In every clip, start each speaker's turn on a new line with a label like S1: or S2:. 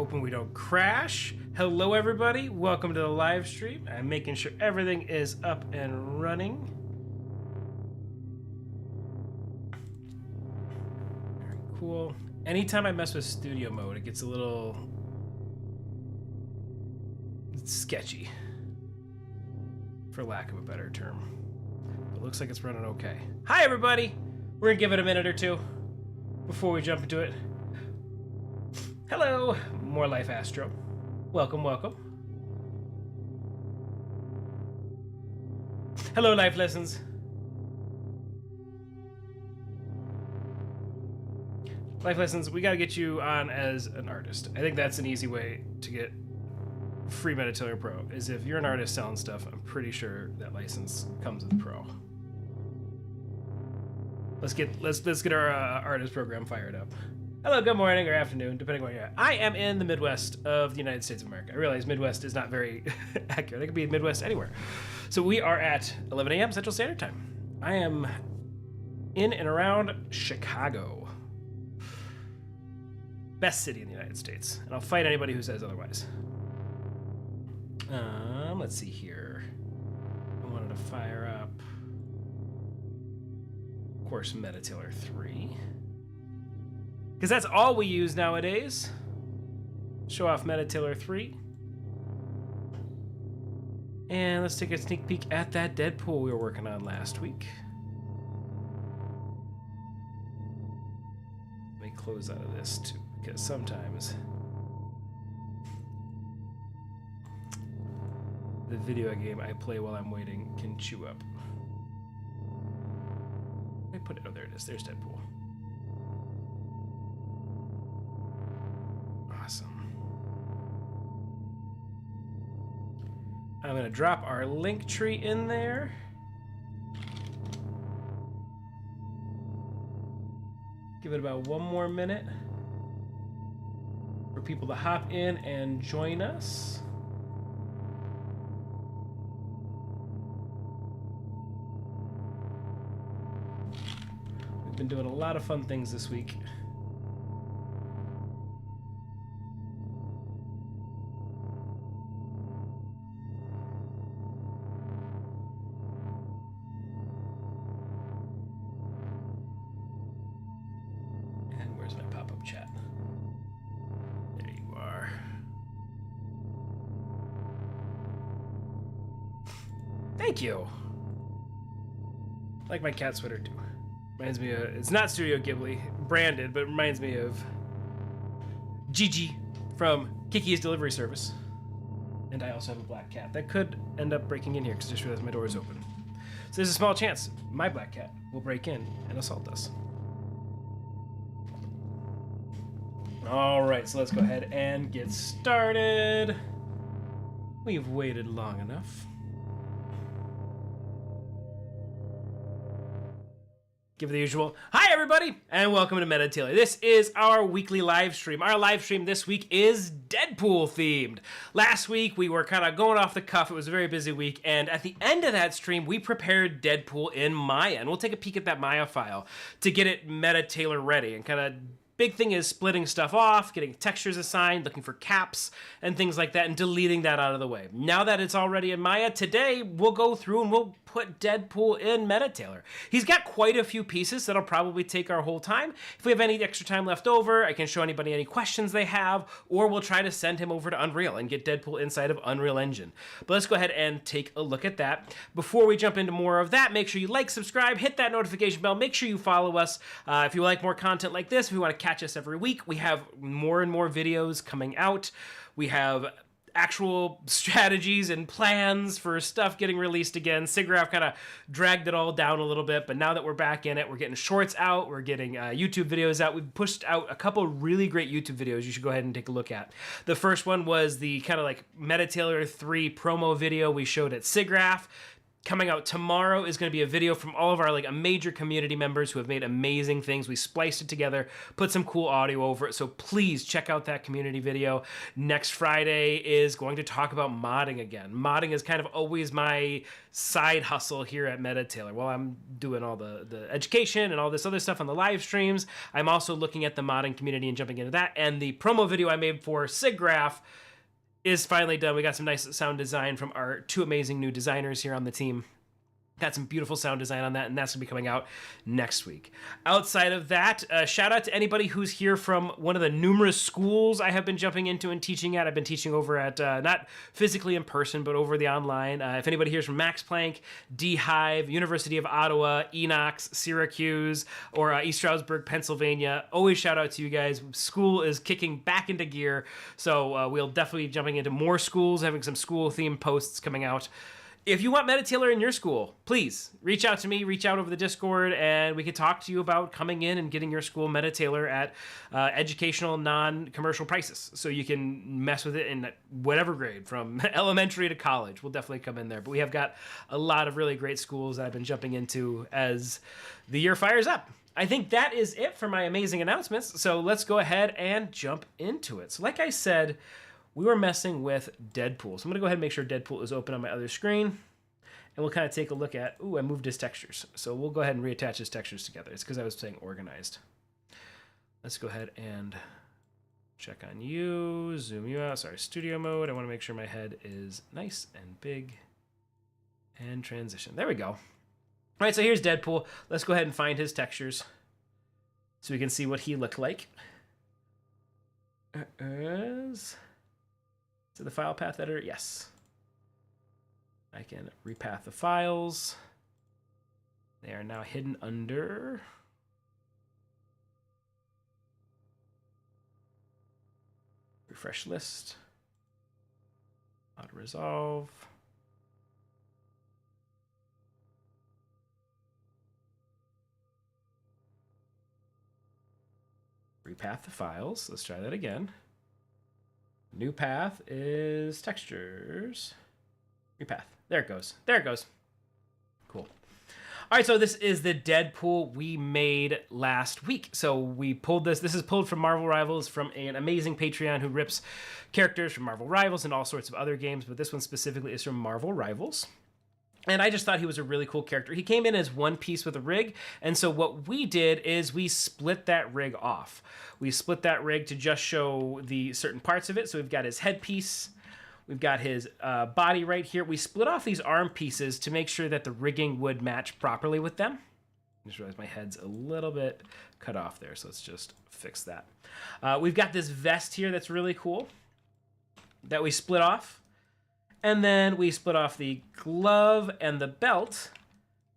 S1: hoping we don't crash. Hello everybody, welcome to the live stream. I'm making sure everything is up and running. Very cool. Anytime I mess with studio mode, it gets a little sketchy, for lack of a better term. But it looks like it's running okay. Hi everybody! We're gonna give it a minute or two before we jump into it. Hello, More Life Astro. Welcome, welcome. Hello, Life Lessons. Life Lessons, we gotta get you on as an artist. I think that's an easy way to get free METATAILOR Pro, is if you're an artist selling stuff, I'm pretty sure that license comes with Pro. Let's get our artist program fired up. Hello, good morning or afternoon, depending on where you're at. I am in the Midwest of the United States of America. I realize Midwest is not very accurate. It could be Midwest anywhere. So we are at 11 a.m. Central Standard Time. I am in and around Chicago. Best city in the United States. And I'll fight anybody who says otherwise. Let's see here. I wanted to fire up, of course, METATAILOR 3. Because that's all we use nowadays. Show off METATAILOR 3. And let's take a sneak peek at that Deadpool we were working on last week. Let me close out of this too, because sometimes the video game I play while I'm waiting can chew up. Let me put it, oh, there it is, there's Deadpool. Awesome. I'm gonna drop our link tree in there. Give it about one more minute for people to hop in and join us. We've been doing a lot of fun things this week. Thank you. I like my cat sweater too. Reminds me of, it's not Studio Ghibli branded, but it reminds me of Gigi from Kiki's Delivery Service. And I also have a black cat that could end up breaking in here because I just realized my door is open. So there's a small chance my black cat will break in and assault us. All right, so let's go ahead and get started. We've waited long enough. Give it the usual. Hi, everybody, and welcome to METATAILOR. This is our weekly live stream. Our live stream this week is Deadpool themed. Last week, we were kind of going off the cuff. It was a very busy week, and at the end of that stream, we prepared Deadpool in Maya, and we'll take a peek at that Maya file to get it METATAILOR ready and kind of. Big thing is splitting stuff off, getting textures assigned, looking for caps and things like that, and deleting that out of the way. Now that it's already in Maya, today we'll go through and we'll put Deadpool in METATAILOR. He's got quite a few pieces that'll probably take our whole time. If we have any extra time left over, I can show anybody any questions they have, or we'll try to send him over to Unreal and get Deadpool inside of Unreal Engine. But let's go ahead and take a look at that. Before we jump into more of that, make sure you like, subscribe, hit that notification bell, make sure you follow us. If you like more content like this, if you want to catch us every week, we have more and more videos coming out. We have actual strategies and plans for stuff getting released again. SIGGRAPH kind of dragged it all down a little bit, but now that we're back in it, we're getting shorts out, we're getting YouTube videos out. We've pushed out a couple really great YouTube videos you should go ahead and take a look at. The first one was the kind of like METATAILOR 3 promo video we showed at SIGGRAPH. coming out tomorrow is going to be a video from all of our like major community members who have made amazing things. We spliced it together, put some cool audio over it, so please check out that community video. Next Friday is going to talk about modding again. Modding is kind of always my side hustle here at METATAILOR. While I'm doing all the education and all this other stuff on the live streams, I'm also looking at the modding community and jumping into that. And the promo video I made for SIGGRAPH is finally done. We got some nice sound design from our two amazing new designers here on the team. Got some beautiful sound design on that, and that's going to be coming out next week. Outside of that, shout out to anybody who's here from one of the numerous schools I have been jumping into and teaching at. I've been teaching over at, not physically in person, but over the online. If anybody here is from Max Planck, D-Hive, University of Ottawa, Enox, Syracuse, or East Stroudsburg, Pennsylvania, always shout out to you guys. School is kicking back into gear, so we'll definitely be jumping into more schools, having some school-themed posts coming out. If you want METATAILOR in your school, please reach out to me, reach out over the Discord, and we could talk to you about coming in and getting your school METATAILOR at educational, non-commercial prices. So you can mess with it in whatever grade, from elementary to college. We'll definitely come in there. But we have got a lot of really great schools that I've been jumping into as the year fires up. I think that is it for my amazing announcements. So let's go ahead and jump into it. So like I said, we were messing with Deadpool. So I'm going to go ahead and make sure Deadpool is open on my other screen. And we'll kind of take a look at, ooh, I moved his textures. So we'll go ahead and reattach his textures together. It's because I was saying organized. Let's go ahead and check on you, zoom you out. Sorry, studio mode. I want to make sure my head is nice and big. And transition. There we go. All right, so here's Deadpool. Let's go ahead and find his textures so we can see what he looked like. To the file path editor? Yes. I can repath the files. They are now hidden under refresh list, auto resolve. Repath the files. Let's try that again. New path is textures. Repath. There it goes. There it goes. Cool. All right, so this is the Deadpool we made last week. So we pulled this. This is pulled from Marvel Rivals, from an amazing Patreon who rips characters from Marvel Rivals and all sorts of other games, but this one specifically is from Marvel Rivals. And I just thought he was a really cool character. He came in as one piece with a rig, and so what we did is we split that rig off. We split that rig to just show the certain parts of it. So we've got his headpiece, we've got his body right here. We split off these arm pieces to make sure that the rigging would match properly with them. I just realized my head's a little bit cut off there, so let's just fix that. We've got this vest here that's really cool that we split off. And then we split off the glove and the belt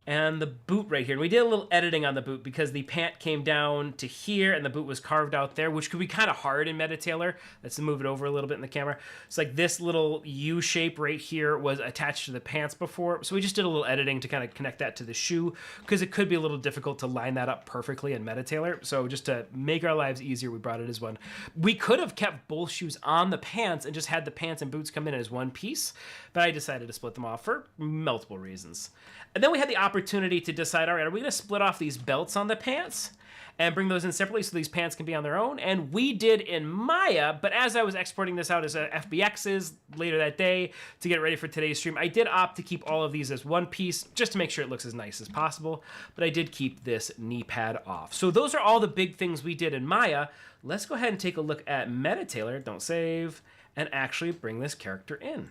S1: and the boot right here. And we did a little editing on the boot because the pant came down to here and the boot was carved out there, which could be kind of hard in METATAILOR. Let's move it over a little bit in the camera. It's like this little U shape right here was attached to the pants before. So we just did a little editing to kind of connect that to the shoe because it could be a little difficult to line that up perfectly in METATAILOR. So just to make our lives easier, we brought it as one. We could have kept both shoes on the pants and just had the pants and boots come in as one piece, but I decided to split them off for multiple reasons. And then we had the opportunity to decide, all right, are we going to split off these belts on the pants and bring those in separately so these pants can be on their own? And we did in Maya, but as I was exporting this out as FBXs later that day to get ready for today's stream, I did opt to keep all of these as one piece just to make sure it looks as nice as possible, but I did keep this knee pad off. So those are all the big things we did in Maya. Let's go ahead and take a look at METATAILOR, don't save, and actually bring this character in.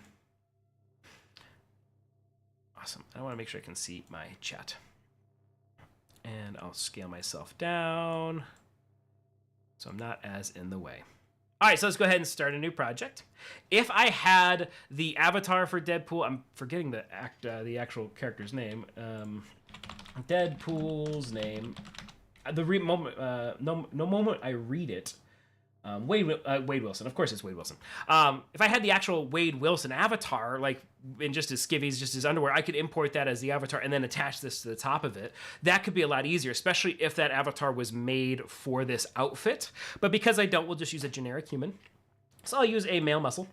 S1: Awesome. I want to make sure I can see my chat. And I'll scale myself down so I'm not as in the way. All right, so let's go ahead and start a new project. If I had the avatar for Deadpool, I'm forgetting the actual character's name. Deadpool's name. No moment I read it. Wade Wilson. Of course it's Wade Wilson. If I had the actual Wade Wilson avatar, like in just his skivvies, just his underwear, I could import that as the avatar and then attach this to the top of it. That could be a lot easier, especially if that avatar was made for this outfit. But because I don't, we'll just use a generic human. So I'll use a male muscle.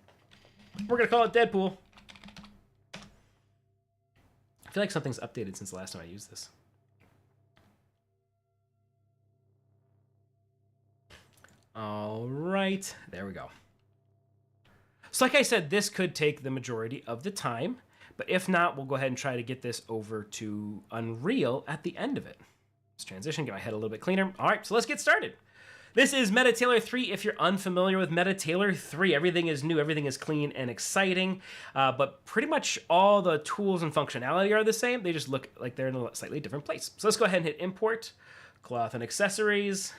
S1: We're going to call it Deadpool. feel like something's updated since the last time I used this. All right, there we go. So like I said, this could take the majority of the time, but if not, we'll go ahead and try to get this over to Unreal at the end of it. Let's transition, get my head a little bit cleaner. All right, so let's get started. This is METATAILOR 3. If you're unfamiliar with METATAILOR 3, everything is new, everything is clean and exciting, but pretty much all the tools and functionality are the same. They just look like they're in a slightly different place. So let's go ahead and hit Import, Cloth and Accessories,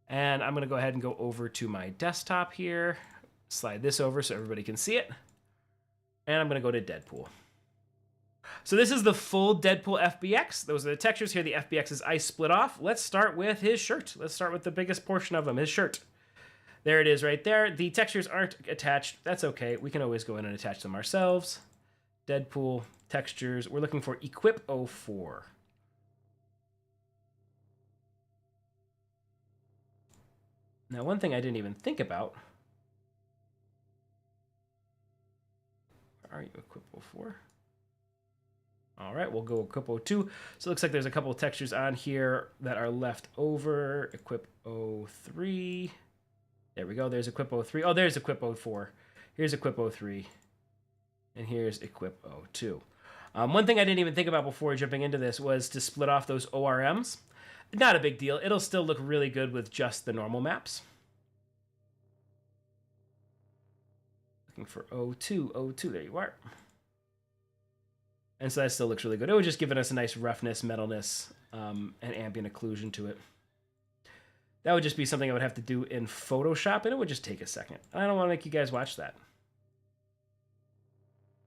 S1: and I'm gonna go ahead and go over to my desktop here, slide this over so everybody can see it, and I'm gonna go to Deadpool. So this is the full Deadpool FBX. Those are the textures here. The FBX is ice split off. Let's start with his shirt. Let's start with the biggest portion of him, his shirt. There it is right there. The textures aren't attached. That's okay. We can always go in and attach them ourselves. Deadpool textures. We're looking for Equip 04. Now, one thing I didn't even think about. Where are you, Equip 04? All right, we'll go Equip 02. So it looks like there's a couple of textures on here that are left over. Equip 03. There we go. There's Equip 03. Oh, there's Equip 04. Here's Equip 03. And here's Equip 02. One thing I didn't even think about before jumping into this was to split off those ORMs. Not a big deal. It'll still look really good with just the normal maps. Looking for 02. There you are. And so that still looks really good. It would just give us a nice roughness, metalness, and ambient occlusion to it. That would just be something I would have to do in Photoshop, and it would just take a second. I don't want to make you guys watch that.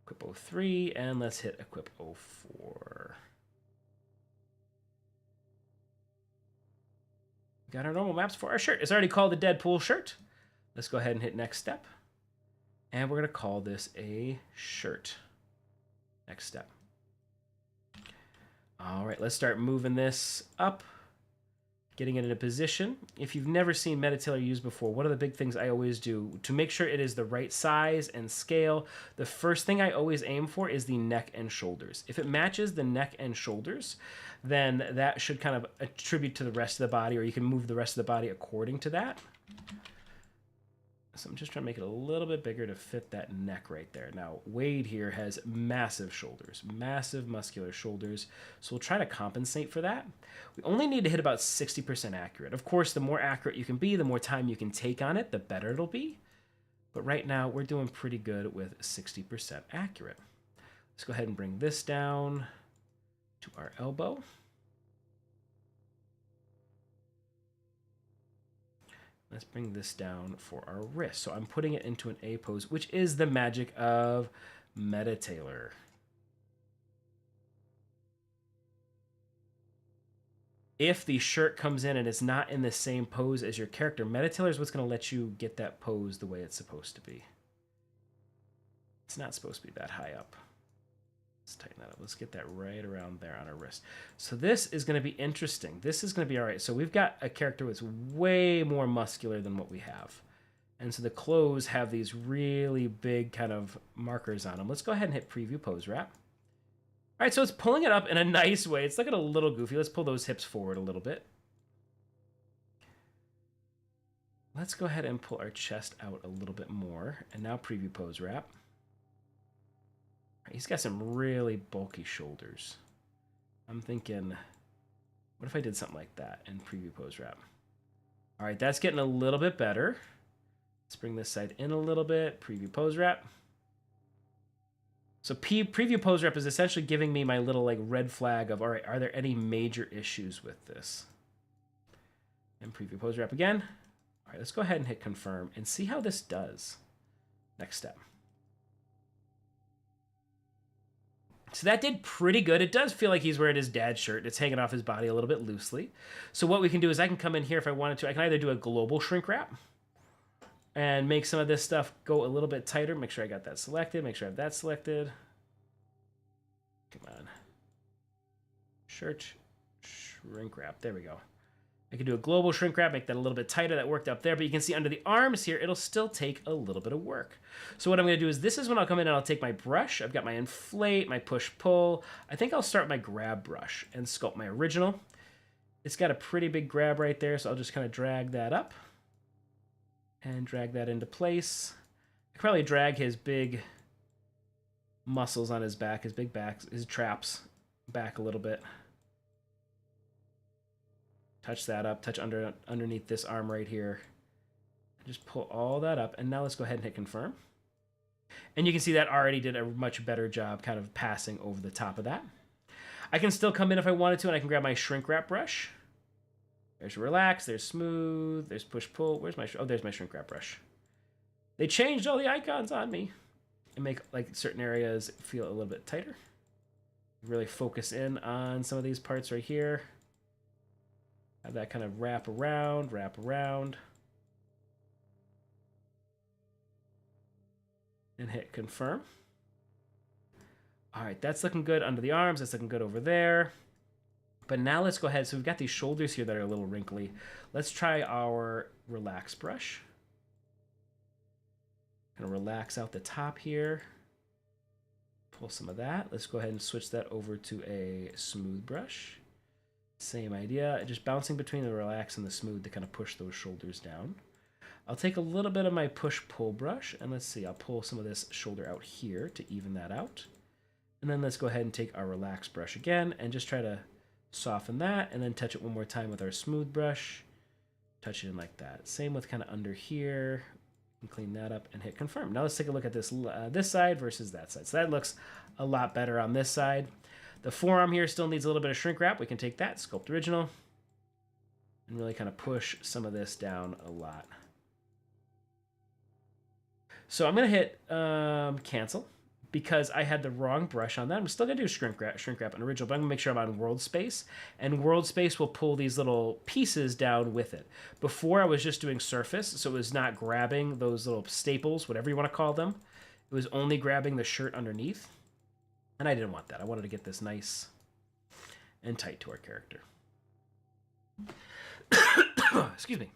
S1: Equip 03, and let's hit Equip 04. Got our normal maps for our shirt. It's already called the Deadpool shirt. Let's go ahead and hit Next Step. And we're going to call this a shirt. Next step. All right, let's start moving this up, getting it in a position. If you've never seen METATAILOR used before, one of the big things I always do to make sure it is the right size and scale, the first thing I always aim for is the neck and shoulders. If it matches the neck and shoulders, then that should kind of attribute to the rest of the body, or you can move the rest of the body according to that. So I'm just trying to make it a little bit bigger to fit that neck right there. Now, Wade here has massive shoulders, massive muscular shoulders. So we'll try to compensate for that. We only need to hit about 60% accurate. Of course, the more accurate you can be, the more time you can take on it, the better it'll be. But right now, we're doing pretty good with 60% accurate. Let's go ahead and bring this down to our elbow. Let's bring this down for our wrist. So I'm putting it into an A pose, which is the magic of METATAILOR. If the shirt comes in and it's not in the same pose as your character, METATAILOR is what's going to let you get that pose the way it's supposed to be. It's not supposed to be that high up. Let's tighten that up. Let's get that right around there on our wrist. So this is going to be interesting. This is going to be all right. So we've got a character that's way more muscular than what we have. And so the clothes have these really big kind of markers on them. Let's go ahead and hit Preview Pose Wrap. All right, so it's pulling it up in a nice way. It's looking a little goofy. Let's pull those hips forward a little bit. Let's go ahead and pull our chest out a little bit more. And now Preview Pose Wrap. He's got some really bulky shoulders. I'm thinking, what if I did something like that in Preview Pose Wrap? All right, that's getting a little bit better. Let's bring this side in a little bit. Preview Pose Wrap. So Preview Pose Wrap is essentially giving me my little like red flag of, all right, are there any major issues with this? And Preview Pose Wrap again. All right, let's go ahead and hit Confirm and see how this does. Next step. So that did pretty good. It does feel like he's wearing his dad's shirt. It's hanging off his body a little bit loosely. So what we can do is I can come in here if I wanted to. I can either do a global shrink wrap and make some of this stuff go a little bit tighter. Make sure I got that selected. Make sure I have that selected. Come on. Shirt shrink wrap. There we go. I can do a global shrink wrap, make that a little bit tighter. That worked up there, but you can see under the arms here, it'll still take a little bit of work. So what I'm gonna do is, this is when I'll come in and I'll take my brush. I've got my inflate, my push-pull. I think I'll start with my grab brush and sculpt my original. It's got a pretty big grab right there, so I'll just kind of drag that up and drag that into place. I could probably drag his big muscles on his back, his big back, his traps back a little bit. Touch that up, touch underneath this arm right here. Just pull all that up, and now let's go ahead and hit confirm. And you can see that already did a much better job kind of passing over the top of that. I can still come in if I wanted to, and I can grab my shrink wrap brush. There's relax, there's smooth, there's push-pull. Where's my, oh, there's my shrink wrap brush. They changed all the icons on me and make like certain areas feel a little bit tighter. Really focus in on some of these parts right here. Have that kind of wrap around, and hit confirm. All right, that's looking good under the arms. That's looking good over there. But now let's go ahead. So we've got these shoulders here that are a little wrinkly. Let's try our relax brush. Gonna relax out the top here. Pull some of that. Let's go ahead and switch that over to a smooth brush. Same idea, just bouncing between the relax and the smooth to kind of push those shoulders down. I'll take a little bit of my push-pull brush, and let's see, I'll pull some of this shoulder out here to even that out. And then let's go ahead and take our relax brush again and just try to soften that, and then touch it one more time with our smooth brush. Touch it in like that. Same with kind of under here. And clean that up and hit confirm. Now let's take a look at this this side versus that side. So that looks a lot better on this side. The forearm here still needs a little bit of shrink wrap. We can take that, sculpt original, and really kind of push some of this down a lot. So I'm going to hit cancel because I had the wrong brush on that. I'm still going to do shrink wrap and original, but I'm going to make sure I'm on world space, and world space will pull these little pieces down with it. Before I was just doing surface, so it was not grabbing those little staples, whatever you want to call them. It was only grabbing the shirt underneath. And I didn't want that. I wanted to get this nice and tight to our character. Excuse me.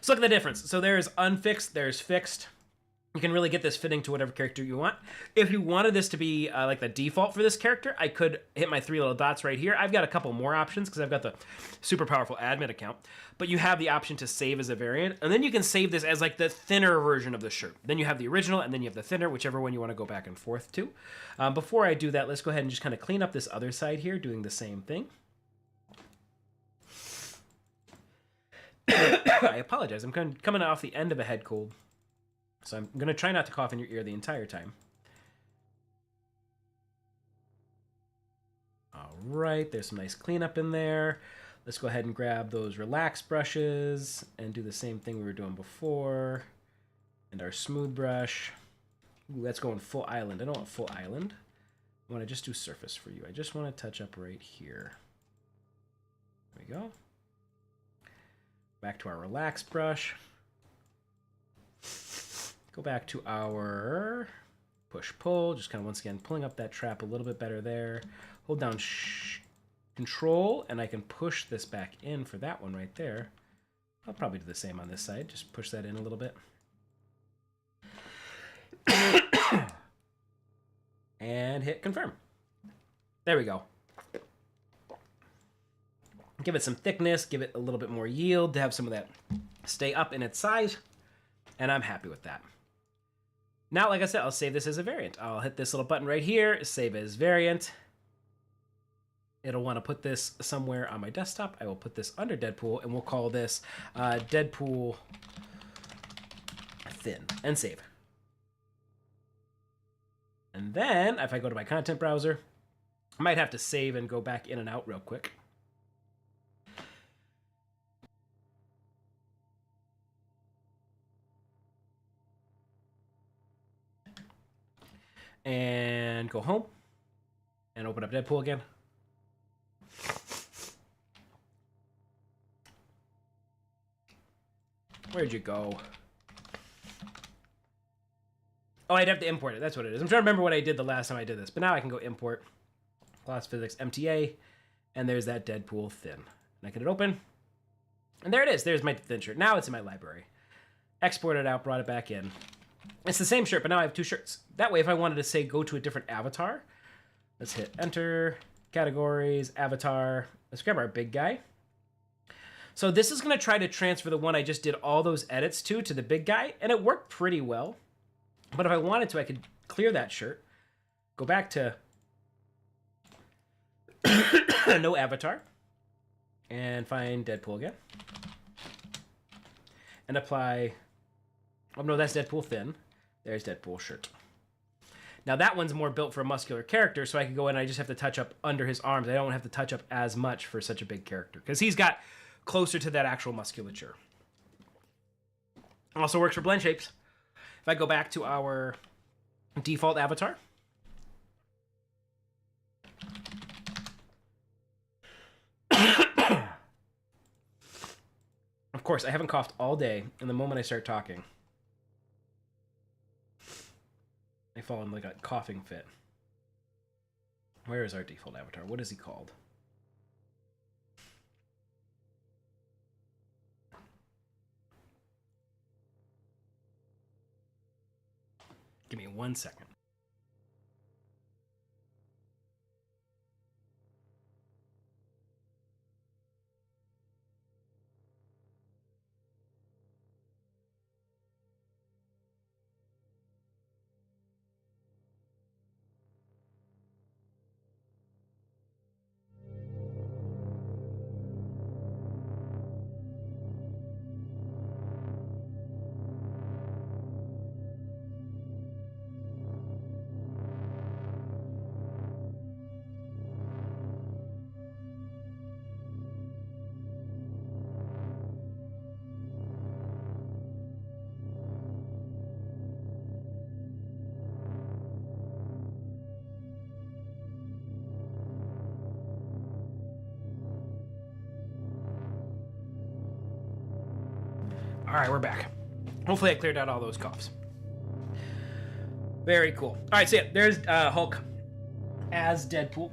S1: So look at the difference. So there's unfixed, there's fixed. You can really get this fitting to whatever character you want. If you wanted this to be like the default for this character, I could hit my 3 little dots right here. I've got a couple more options because I've got the super powerful admin account. But you have the option to save as a variant. And then you can save this as like the thinner version of the shirt. Then you have the original and then you have the thinner, whichever one you want to go back and forth to. Before I do that, let's go ahead and just kind of clean up this other side here, doing the same thing. I apologize. I'm coming off the end of a head cold. So I'm going to try not to cough in your ear the entire time. All right, there's some nice cleanup in there. Let's go ahead and grab those relax brushes and do the same thing we were doing before. And our smooth brush. Ooh, that's going full island. I don't want full island. I want to just do surface for you. I just want to touch up right here. There we go. Back to our relax brush. Go back to our push-pull, just kind of once again pulling up that trap a little bit better there. Hold down control, and I can push this back in for that one right there. I'll probably do the same on this side, just push that in a little bit. And hit confirm. There we go. Give it some thickness, give it a little bit more yield to have some of that stay up in its size, and I'm happy with that. Now, like I said, I'll save this as a variant. I'll hit this little button right here, save as variant. It'll want to put this somewhere on my desktop. I will put this under Deadpool, and we'll call this Deadpool Thin, and save. And then, if I go to my content browser, I might have to save and go back in and out real quick. And go home and open up Deadpool again. Where'd you go? Oh, I'd have to import it. That's what it is. I'm trying to remember what I did the last time I did this, but now I can go import Class Physics MTA, And there's that Deadpool thin. And I get it open. And there it is. There's my thin shirt. Now it's in my library. Export it out, brought it back in. It's the same shirt, but now I have 2 shirts. That way, if I wanted to say go to a different avatar, let's hit enter, categories, avatar. Let's grab our big guy. So this is going to try to transfer the one I just did all those edits to the big guy, and it worked pretty well. But if I wanted to, I could clear that shirt, go back to no avatar, and find Deadpool again. And apply, oh no, that's Deadpool thin. There's Deadpool shirt. Now that one's more built for a muscular character, so I can go in and I just have to touch up under his arms. I don't have to touch up as much for such a big character, because he's got closer to that actual musculature. Also works for blend shapes. If I go back to our default avatar, of course, I haven't coughed all day, and the moment I start talking, I fall in like a coughing fit. Where is our default avatar? What is he called? Give me 1 second. All right, we're back. Hopefully I cleared out all those coughs. Very cool. All right, so yeah, there's Hulk as Deadpool.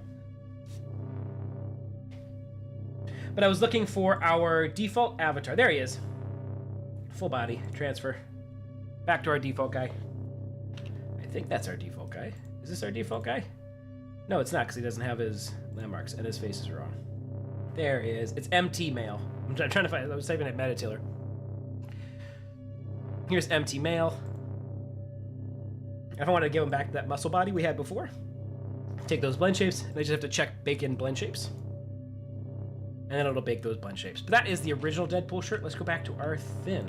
S1: But I was looking for our default avatar. There he is. Full body, transfer. Back to our default guy. I think that's our default guy. Is this our default guy? No, it's not, because he doesn't have his landmarks, and his face is wrong. There he is. It's MT male. I'm trying to find it. I was typing at METATAILOR. Here's empty male. If I want to give him back that muscle body we had before, take those blend shapes, and I just have to check bake in blend shapes. And then it'll bake those blend shapes. But that is the original Deadpool shirt. Let's go back to our thin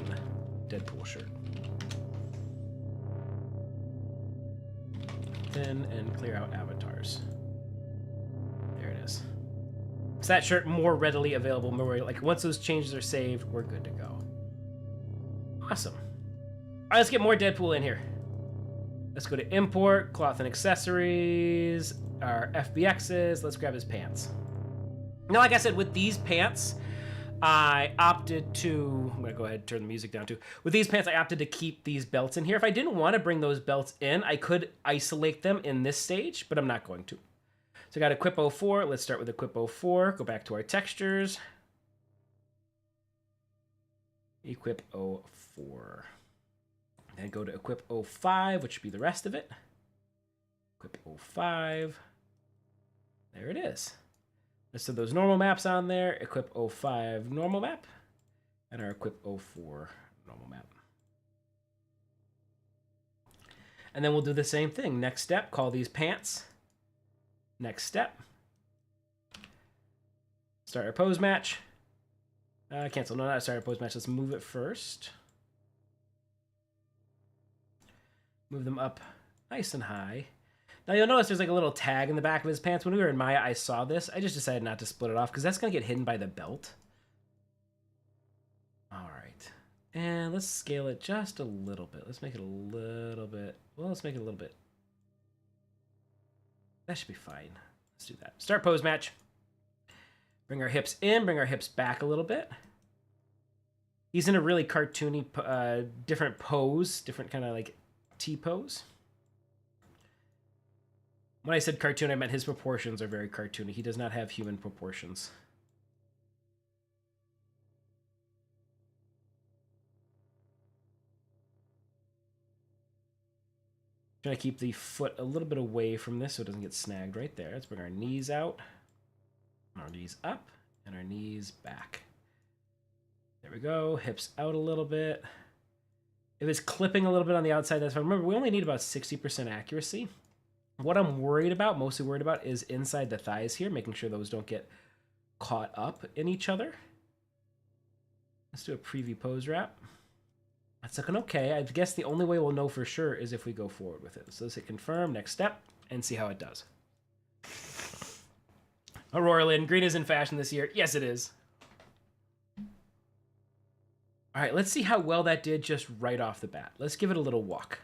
S1: Deadpool shirt. Thin and clear out avatars. There it is. It's that shirt more readily available. More like once those changes are saved, we're good to go. Awesome. All right, let's get more Deadpool in here. Let's go to import, cloth and accessories, our FBXs. Let's grab his pants. Now, like I said, with these pants, I opted to, I'm gonna go ahead and turn the music down too. With these pants, I opted to keep these belts in here. If I didn't want to bring those belts in, I could isolate them in this stage, but I'm not going to. So I got Equip 04. Let's start with Equip 04. Go back to our textures. Equip 04. Then go to Equip 05, which should be the rest of it. Equip 05. There it is. Let's put those normal maps on there. Equip 05 normal map. And our Equip 04 normal map. And then we'll do the same thing. Next step, call these pants. Next step. Start our pose match. Cancel. No, not start our pose match. Let's move it first. Move them up nice and high. Now you'll notice there's like a little tag in the back of his pants. When we were in Maya, I saw this. I just decided not to split it off because that's going to get hidden by the belt. All right. And let's scale it just a little bit. Let's make it a little bit. Well, let's make it a little bit. That should be fine. Let's do that. Start pose match. Bring our hips in. Bring our hips back a little bit. He's in a really cartoony, different pose. Different kind of like T-pose. When I said cartoon, I meant his proportions are very cartoony. He does not have human proportions. Trying to keep the foot a little bit away from this so it doesn't get snagged right there. Let's bring our knees out, our knees up, and our knees back. There we go. Hips out a little bit. If it's clipping a little bit on the outside, that's fine. Remember, we only need about 60% accuracy. What I'm mostly worried about, is inside the thighs here, making sure those don't get caught up in each other. Let's do a preview pose wrap. That's looking okay. I guess the only way we'll know for sure is if we go forward with it. So let's hit confirm, next step, and see how it does. Aurora Lynn, green is in fashion this year. Yes, it is. All right, let's see how well that did just right off the bat. Let's give it a little walk.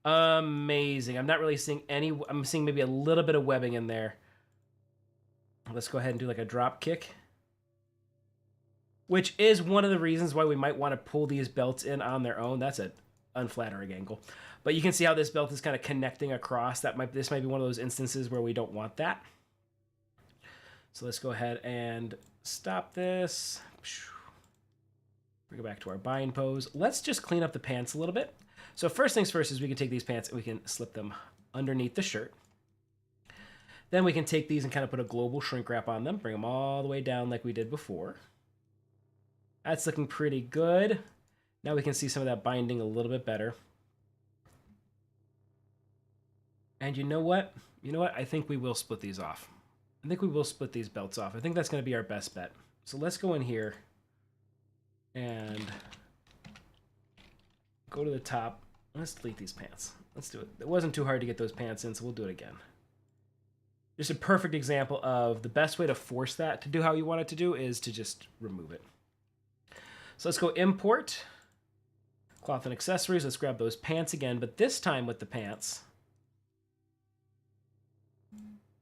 S1: Amazing. I'm not really seeing any... I'm seeing maybe a little bit of webbing in there. Let's go ahead and do like a drop kick. Which is one of the reasons why we might want to pull these belts in on their own. That's an unflattering angle. But you can see how this belt is kind of connecting across. This might be one of those instances where we don't want that. So let's go ahead and stop this. Bring it back to our bind pose. Let's just clean up the pants a little bit. So first things first is we can take these pants and we can slip them underneath the shirt. Then we can take these and kind of put a global shrink wrap on them. Bring them all the way down like we did before. That's looking pretty good. Now we can see some of that binding a little bit better. And you know what? I think we will split these off. I think we will split these belts off. I think that's going to be our best bet. So let's go in here and go to the top. Let's delete these pants. Let's do it. It wasn't too hard to get those pants in, so we'll do it again. Just a perfect example of the best way to force that to do how you want it to do is to just remove it. So let's go import, cloth and accessories. Let's grab those pants again, but this time with the pants,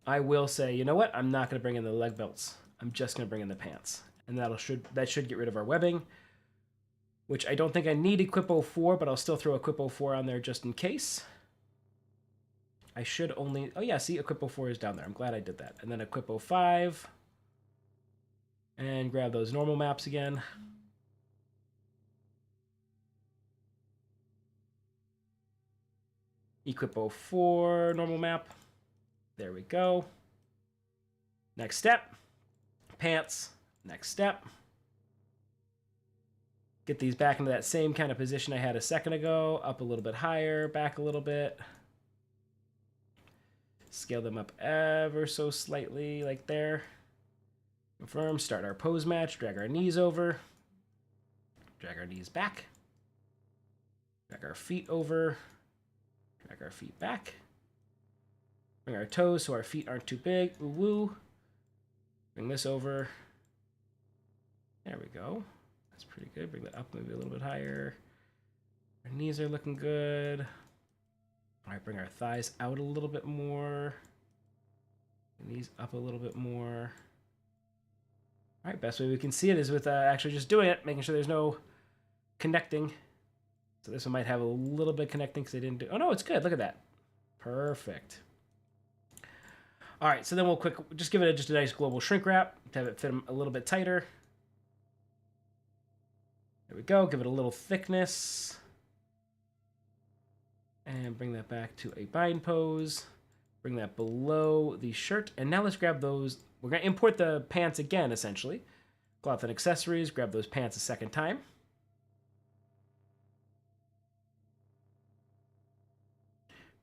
S1: I will say, you know what? I'm not going to bring in the leg belts. I'm just going to bring in the pants. And that should get rid of our webbing, which I don't think I need Equip 04, but I'll still throw Equip 04 on there just in case. I should only... Oh yeah, see, Equip 04 is down there. I'm glad I did that. And then Equip 05. And grab those normal maps again. Equip 04, normal map. There we go. Next step. Pants. Next step. Get these back into that same kind of position I had a second ago. Up a little bit higher, back a little bit. Scale them up ever so slightly, like there. Confirm, start our pose match, drag our knees over. Drag our knees back. Drag our feet over. Drag our feet back. Bring our toes so our feet aren't too big. Ooh woo. Bring this over. There we go. That's pretty good. Bring that up maybe a little bit higher. Our knees are looking good. All right, bring our thighs out a little bit more. Knees up a little bit more. All right, best way we can see it is with actually just doing it, making sure there's no connecting. So this one might have a little bit connecting because they didn't do... Oh, no, it's good. Look at that. Perfect. All right, so then we'll just give it just a nice global shrink wrap to have it fit them a little bit tighter. There we go. Give it a little thickness. And bring that back to a bind pose. Bring that below the shirt. And now let's grab those. We're going to import the pants again, essentially. Cloth and accessories. Grab those pants a second time.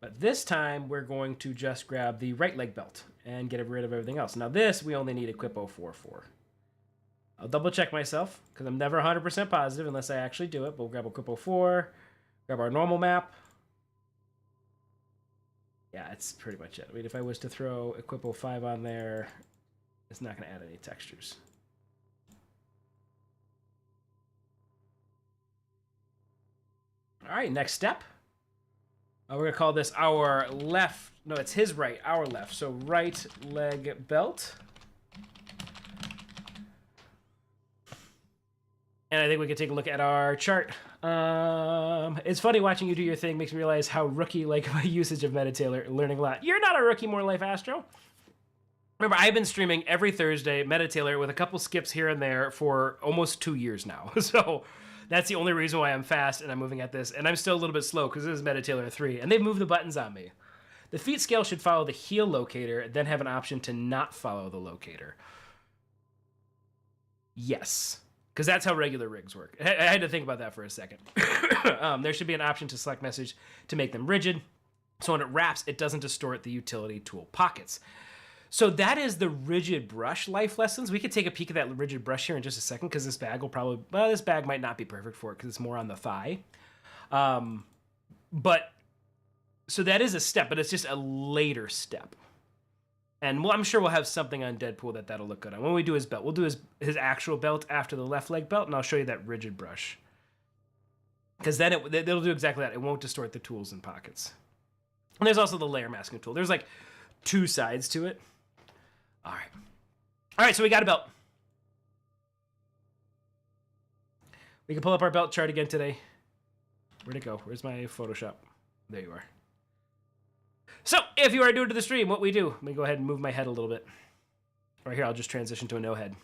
S1: But this time, we're going to just grab the right leg belt and get rid of everything else. Now this, we only need Equip 04 for. I'll double check myself, because I'm never 100% positive unless I actually do it. But we'll grab Equip 04, grab our normal map. Yeah, it's pretty much it. I mean, if I was to throw Equip 05 on there, it's not going to add any textures. All right, next step. We're going to call this our left. No, it's his right, our left. So right leg belt. And I think we could take a look at our chart. It's funny watching you do your thing. Makes me realize how rookie-like my usage of METATAILOR. Learning a lot. You're not a rookie, More Life Astro. Remember, I've been streaming every Thursday METATAILOR with a couple skips here and there for almost 2 years now. So that's the only reason why I'm fast and I'm moving at this. And I'm still a little bit slow because this is METATAILOR 3. And they've moved the buttons on me. The feet scale should follow the heel locator, then have an option to not follow the locator. Yes. Because that's how regular rigs work. I had to think about that for a second. There should be an option to select message to make them rigid. So when it wraps, it doesn't distort the utility tool pockets. So that is the rigid brush life lessons. We could take a peek at that rigid brush here in just a second because this bag will probably, well, this bag might not be perfect for it because it's more on the thigh. But, so that is a step, but it's just a later step. And well, I'm sure we'll have something on Deadpool that'll look good on. When we do his belt, we'll do his actual belt after the left leg belt, and I'll show you that rigid brush. Because then it'll do exactly that. It won't distort the tools and pockets. And there's also the layer masking tool. There's like 2 sides to it. All right. All right, so we got a belt. We can pull up our belt chart again today. Where'd it go? Where's my Photoshop? There you are. So, if you are new to the stream, what we do, let me go ahead and move my head a little bit. Right here, I'll just transition to a no head.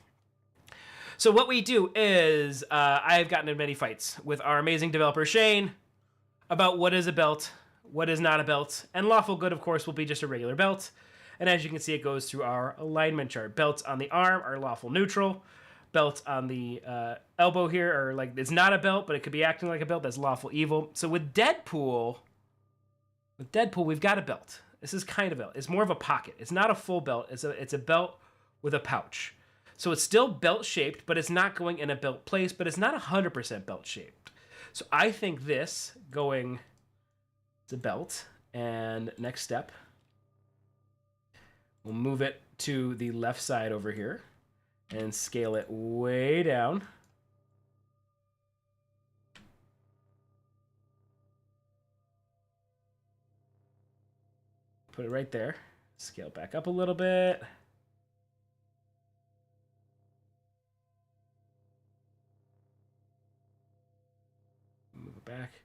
S1: So what we do is, I've gotten in many fights with our amazing developer, Shane, about what is a belt, what is not a belt, and lawful good, of course, will be just a regular belt. And as you can see, it goes through our alignment chart. Belts on the arm are lawful neutral. Belts on the elbow here are like, it's not a belt, but it could be acting like a belt. That's lawful evil. So with Deadpool, we've got a belt. This is kind of a belt. It's more of a pocket. It's not a full belt. It's a belt with a pouch. So it's still belt-shaped, but it's not going in a belt place, but it's not 100% belt-shaped. So I think this going to belt, and next step, we'll move it to the left side over here and scale it way down. Put it right there. Scale back up a little bit. Move it back.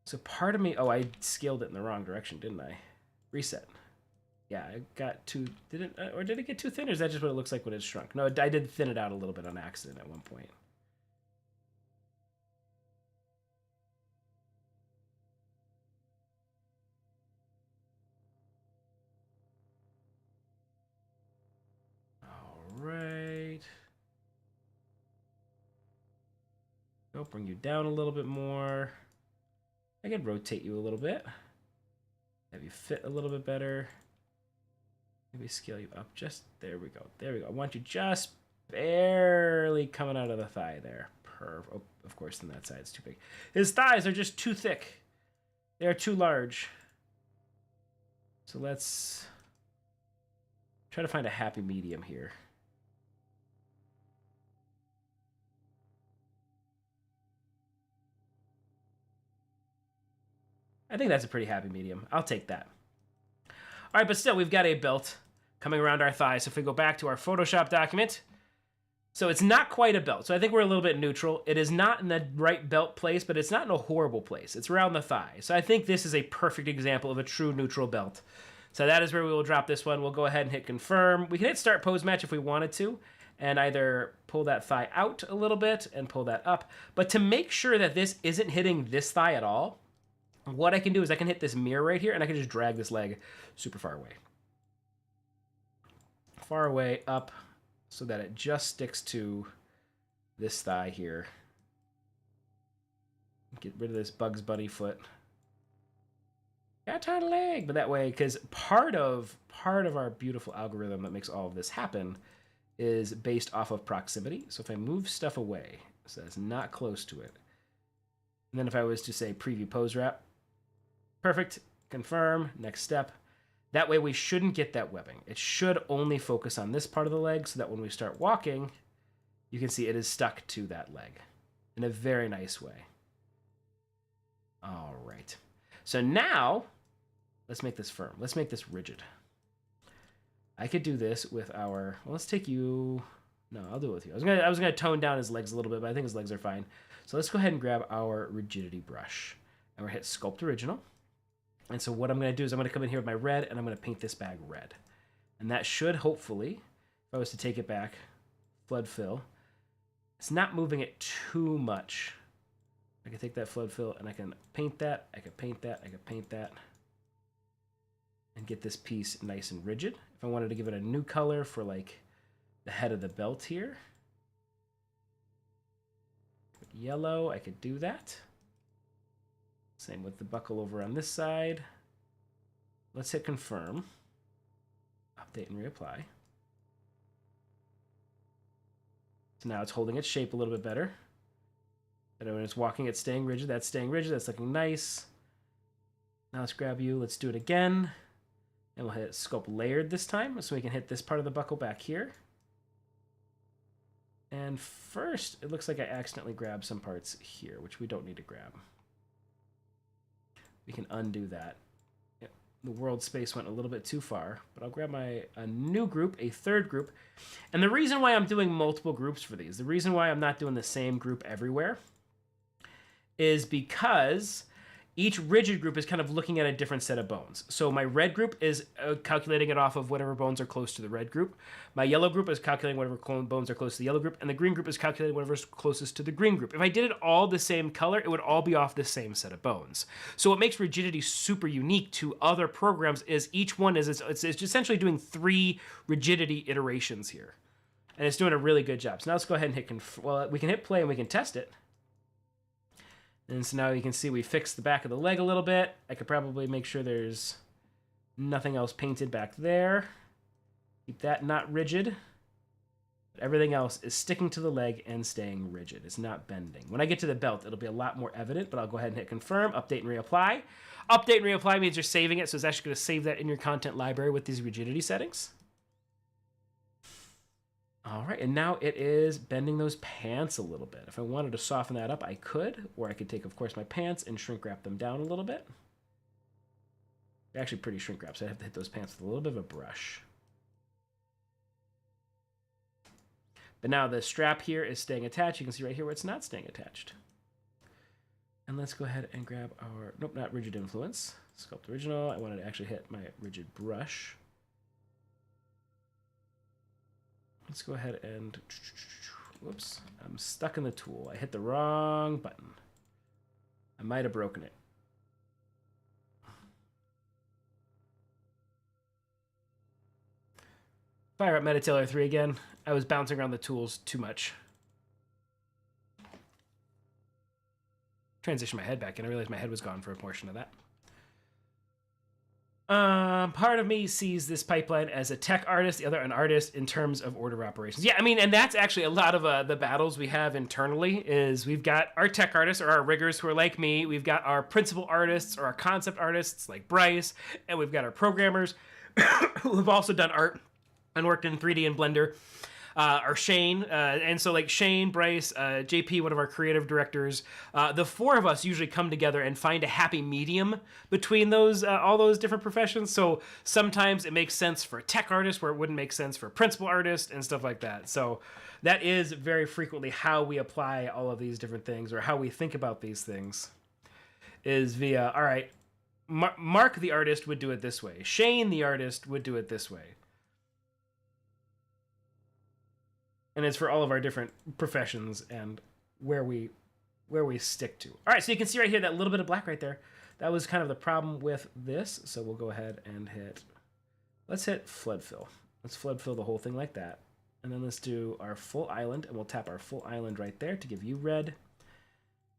S1: So part of me, oh, I scaled it in the wrong direction, didn't I? Reset. Yeah, I got too, or did it get too thin, or is that just what it looks like when it's shrunk? No, I did thin it out a little bit on accident at one point. Right. I'll bring you down a little bit more. I could rotate you a little bit. Have you fit a little bit better. Maybe scale you up just, there we go. There we go. I want you just barely coming out of the thigh there. Oh, of course, then that side's too big. His thighs are just too thick. They are too large. So let's try to find a happy medium here. I think that's a pretty happy medium. I'll take that. All right, but still, we've got a belt coming around our thigh. So if we go back to our Photoshop document, so it's not quite a belt. So I think we're a little bit neutral. It is not in the right belt place, but it's not in a horrible place. It's around the thigh. So I think this is a perfect example of a true neutral belt. So that is where we will drop this one. We'll go ahead and hit confirm. We can hit start pose match if we wanted to, and either pull that thigh out a little bit and pull that up. But to make sure that this isn't hitting this thigh at all, what I can do is I can hit this mirror right here, and I can just drag this leg super far away. Far away up so that it just sticks to this thigh here. Get rid of this Bugs Bunny foot. Got a tiny leg, but that way, because part of our beautiful algorithm that makes all of this happen is based off of proximity. So if I move stuff away, so that's not close to it, and then if I was to say preview pose wrap, perfect, confirm, next step. That way we shouldn't get that webbing. It should only focus on this part of the leg so that when we start walking, you can see it is stuck to that leg in a very nice way. All right. So now, let's make this firm. Let's make this rigid. I could do this with our, well, let's take you, No, I'll do it with you. I was gonna tone down his legs a little bit, but I think his legs are fine. So let's go ahead and grab our rigidity brush. And we're gonna hit Sculpt Original. And so what I'm gonna do is I'm gonna come in here with my red and I'm gonna paint this bag red. And that should hopefully, if I was to take it back, flood fill, it's not moving it too much. I can take that flood fill and I can paint that, I can paint that, I can paint that, and get this piece nice and rigid. If I wanted to give it a new color for like the head of the belt here, yellow, I could do that. Same with the buckle over on this side. Let's hit confirm, update and reapply. So now it's holding its shape a little bit better. And when it's walking, it's staying rigid. That's staying rigid. That's looking nice. Now let's grab you. Let's do it again. And we'll hit Sculpt Layered this time, so we can hit this part of the buckle back here. And first, it looks like I accidentally grabbed some parts here, which we don't need to grab. We can undo that. Yep. The world space went a little bit too far, but I'll grab a new group, a third group. And the reason why I'm doing multiple groups for these, the reason why I'm not doing the same group everywhere, is because each rigid group is kind of looking at a different set of bones. So my red group is calculating it off of whatever bones are close to the red group. My yellow group is calculating whatever bones are close to the yellow group. And the green group is calculating whatever's closest to the green group. If I did it all the same color, it would all be off the same set of bones. So what makes rigidity super unique to other programs is each one is, it's essentially doing 3 rigidity iterations here. And it's doing a really good job. So now let's go ahead and hit, well, we can hit play and we can test it. And so now you can see we fixed the back of the leg a little bit. I could probably make sure there's nothing else painted back there. Keep that not rigid. But everything else is sticking to the leg and staying rigid. It's not bending. When I get to the belt, it'll be a lot more evident, but I'll go ahead and hit confirm, update and reapply. Update and reapply means you're saving it, so it's actually going to save that in your content library with these rigidity settings. All right, and now it is bending those pants a little bit. If I wanted to soften that up, I could, or I could take, of course, my pants and shrink wrap them down a little bit. They're actually pretty shrink wrapped, so I have to hit those pants with a little bit of a brush. But now the strap here is staying attached. You can see right here where it's not staying attached. And let's go ahead and grab our, nope, not rigid influence. Sculpt Original. I wanted to actually hit my rigid brush. Let's go ahead and, whoops, I'm stuck in the tool. I hit the wrong button. I might have broken it. Fire up METATAILOR 3 again. I was bouncing around the tools too much. Transition my head back and I realized my head was gone for a portion of that. Part of me sees this pipeline as a tech artist, the other an artist in terms of order of operations. Yeah, I mean, and that's actually a lot of the battles we have internally is we've got our tech artists or our riggers who are like me. We've got our principal artists or our concept artists like Bryce, and we've got our programmers who have also done art and worked in 3D and Blender. Or Shane, and so like Shane, Bryce, JP, one of our creative directors, the 4 of us usually come together and find a happy medium between those all those different professions. So sometimes it makes sense for a tech artist where it wouldn't make sense for a principal artist and stuff like that. So that is very frequently how we apply all of these different things or how we think about these things is via, all right, Mark the artist would do it this way. Shane the artist would do it this way. And it's for all of our different professions and where we stick to. All right, so you can see right here that little bit of black right there. That was kind of the problem with this. So we'll go ahead and let's hit flood fill. Let's flood fill the whole thing like that. And then let's do our full island, and we'll tap our full island right there to give you red.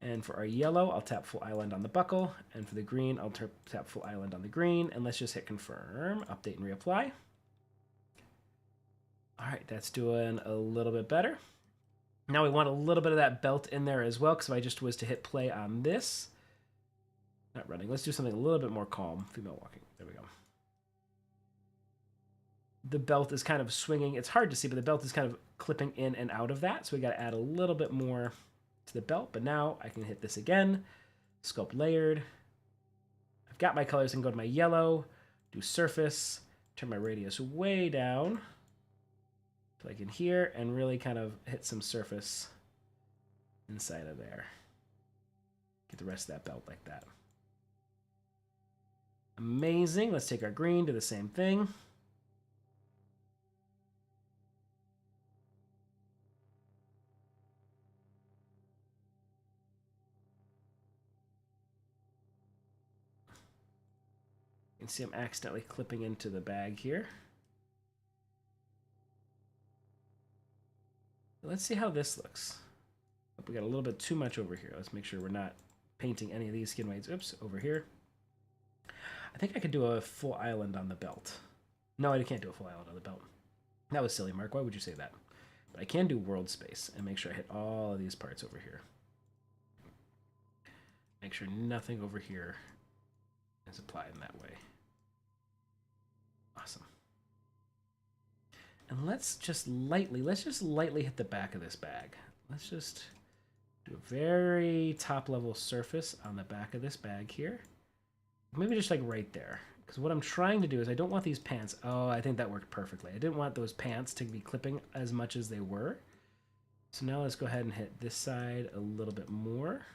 S1: And for our yellow, I'll tap full island on the buckle. And for the green, I'll tap full island on the green. And let's just hit confirm, update, and reapply. All right, that's doing a little bit better. Now we want a little bit of that belt in there as well, because if I just was to hit play on this, not running, let's do something a little bit more calm. Female walking, there we go. The belt is kind of swinging. It's hard to see, but the belt is kind of clipping in and out of that, so we got to add a little bit more to the belt, but now I can hit this again, sculpt layered. I've got my colors and go to my yellow, do surface, turn my radius way down. like in here, and really kind of hit some surface inside of there. Get the rest of that belt like that. Amazing. Let's take our green, do the same thing. You can see I'm accidentally clipping into the bag here. Let's see how this looks. We got a little bit too much over here. Let's make sure we're not painting any of these skin weights. Oops, over here. I think I could do a full island on the belt. No, I can't do a full island on the belt. That was silly, Mark. Why would you say that? But I can do world space and make sure I hit all of these parts over here. Make sure nothing over here is applied in that way. Awesome. And let's just lightly hit the back of this bag. Let's just do a very top level surface on the back of this bag here. Maybe just like right there. Because what I'm trying to do is I don't want these pants. Oh, I think that worked perfectly. I didn't want those pants to be clipping as much as they were. So now let's go ahead and hit this side a little bit more.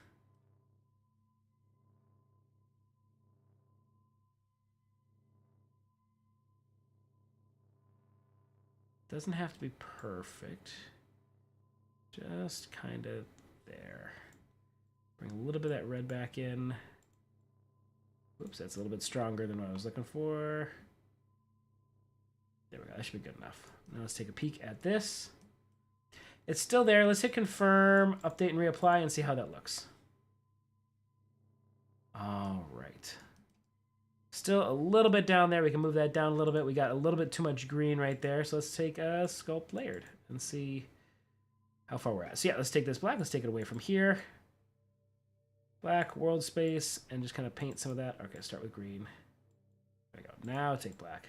S1: Doesn't have to be perfect. Just kind of there. Bring a little bit of that red back in. Oops, that's a little bit stronger than what I was looking for. There we go, that should be good enough. Now let's take a peek at this. It's still there. Let's hit confirm, update, and reapply and see how that looks. All right. Still a little bit down there. We can move that down a little bit. We got a little bit too much green right there. So let's take a sculpt layered and see how far we're at. So yeah, let's take this black. Let's take it away from here. Black, world space, and just kind of paint some of that. Okay, start with green. There we go. Now take black.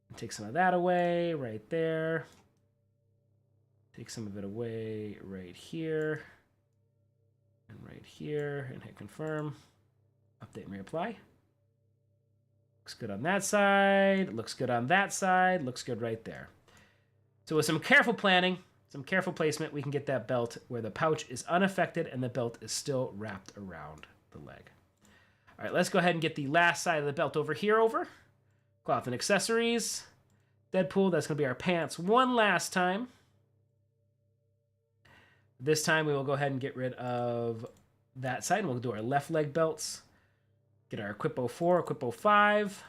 S1: And take some of that away right there. Take some of it away right here. And right here. And hit confirm. Update and reapply. Looks good on that side. Looks good on that side. Looks good right there. So with some careful planning, some careful placement, we can get that belt where the pouch is unaffected and the belt is still wrapped around the leg. All right, let's go ahead and get the last side of the belt over here over. Cloth and accessories. Deadpool, that's going to be our pants one last time. This time we will go ahead and get rid of that side and we'll do our left leg belts. Get our Equip 04, Equip 05.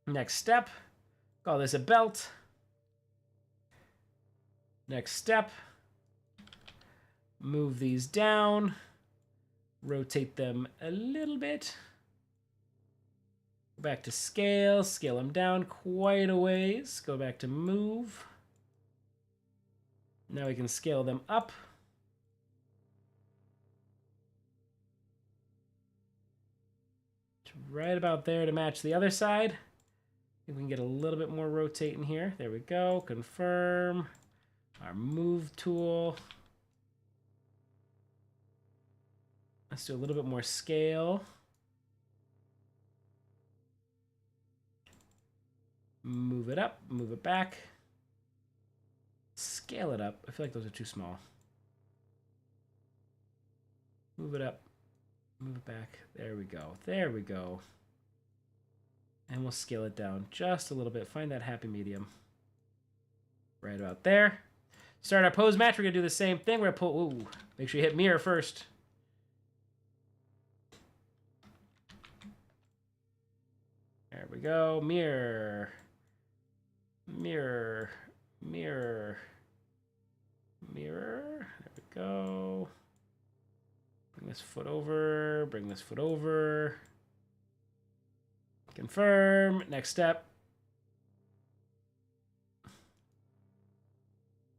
S1: Next step, call this a belt. Next step, move these down, rotate them a little bit. Go back to scale, scale them down quite a ways. Go back to move. Now we can scale them up. Right about there to match the other side. I think we can get a little bit more rotate in here. There we go. Confirm. Our move tool. Let's do a little bit more scale. Move it up, move it back. Scale it up. I feel like those are too small. Move it up, move it back. There we go. There we go. And we'll scale it down just a little bit. Find that happy medium. Right about there. Start our pose match. We're going to do the same thing. We're going to pull... Ooh, make sure you hit mirror first. There we go. Mirror. Mirror. Mirror. Mirror. There we go. Bring this foot over. Bring this foot over. Confirm. Next step.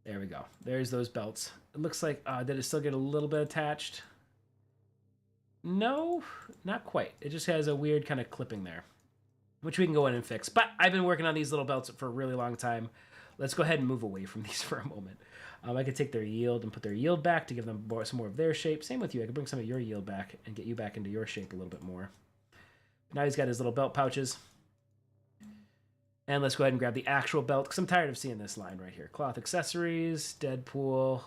S1: There we go. There's those belts. It looks like, did it still get a little bit attached? No, not quite. It just has a weird kind of clipping there, which we can go in and fix. But I've been working on these little belts for a really long time. Let's go ahead and move away from these for a moment. I could take their yield and put their yield back to give them some more of their shape. Same with you. I could bring some of your yield back and get you back into your shape a little bit more. Now he's got his little belt pouches. And let's go ahead and grab the actual belt, because I'm tired of seeing this line right here. Cloth accessories, Deadpool,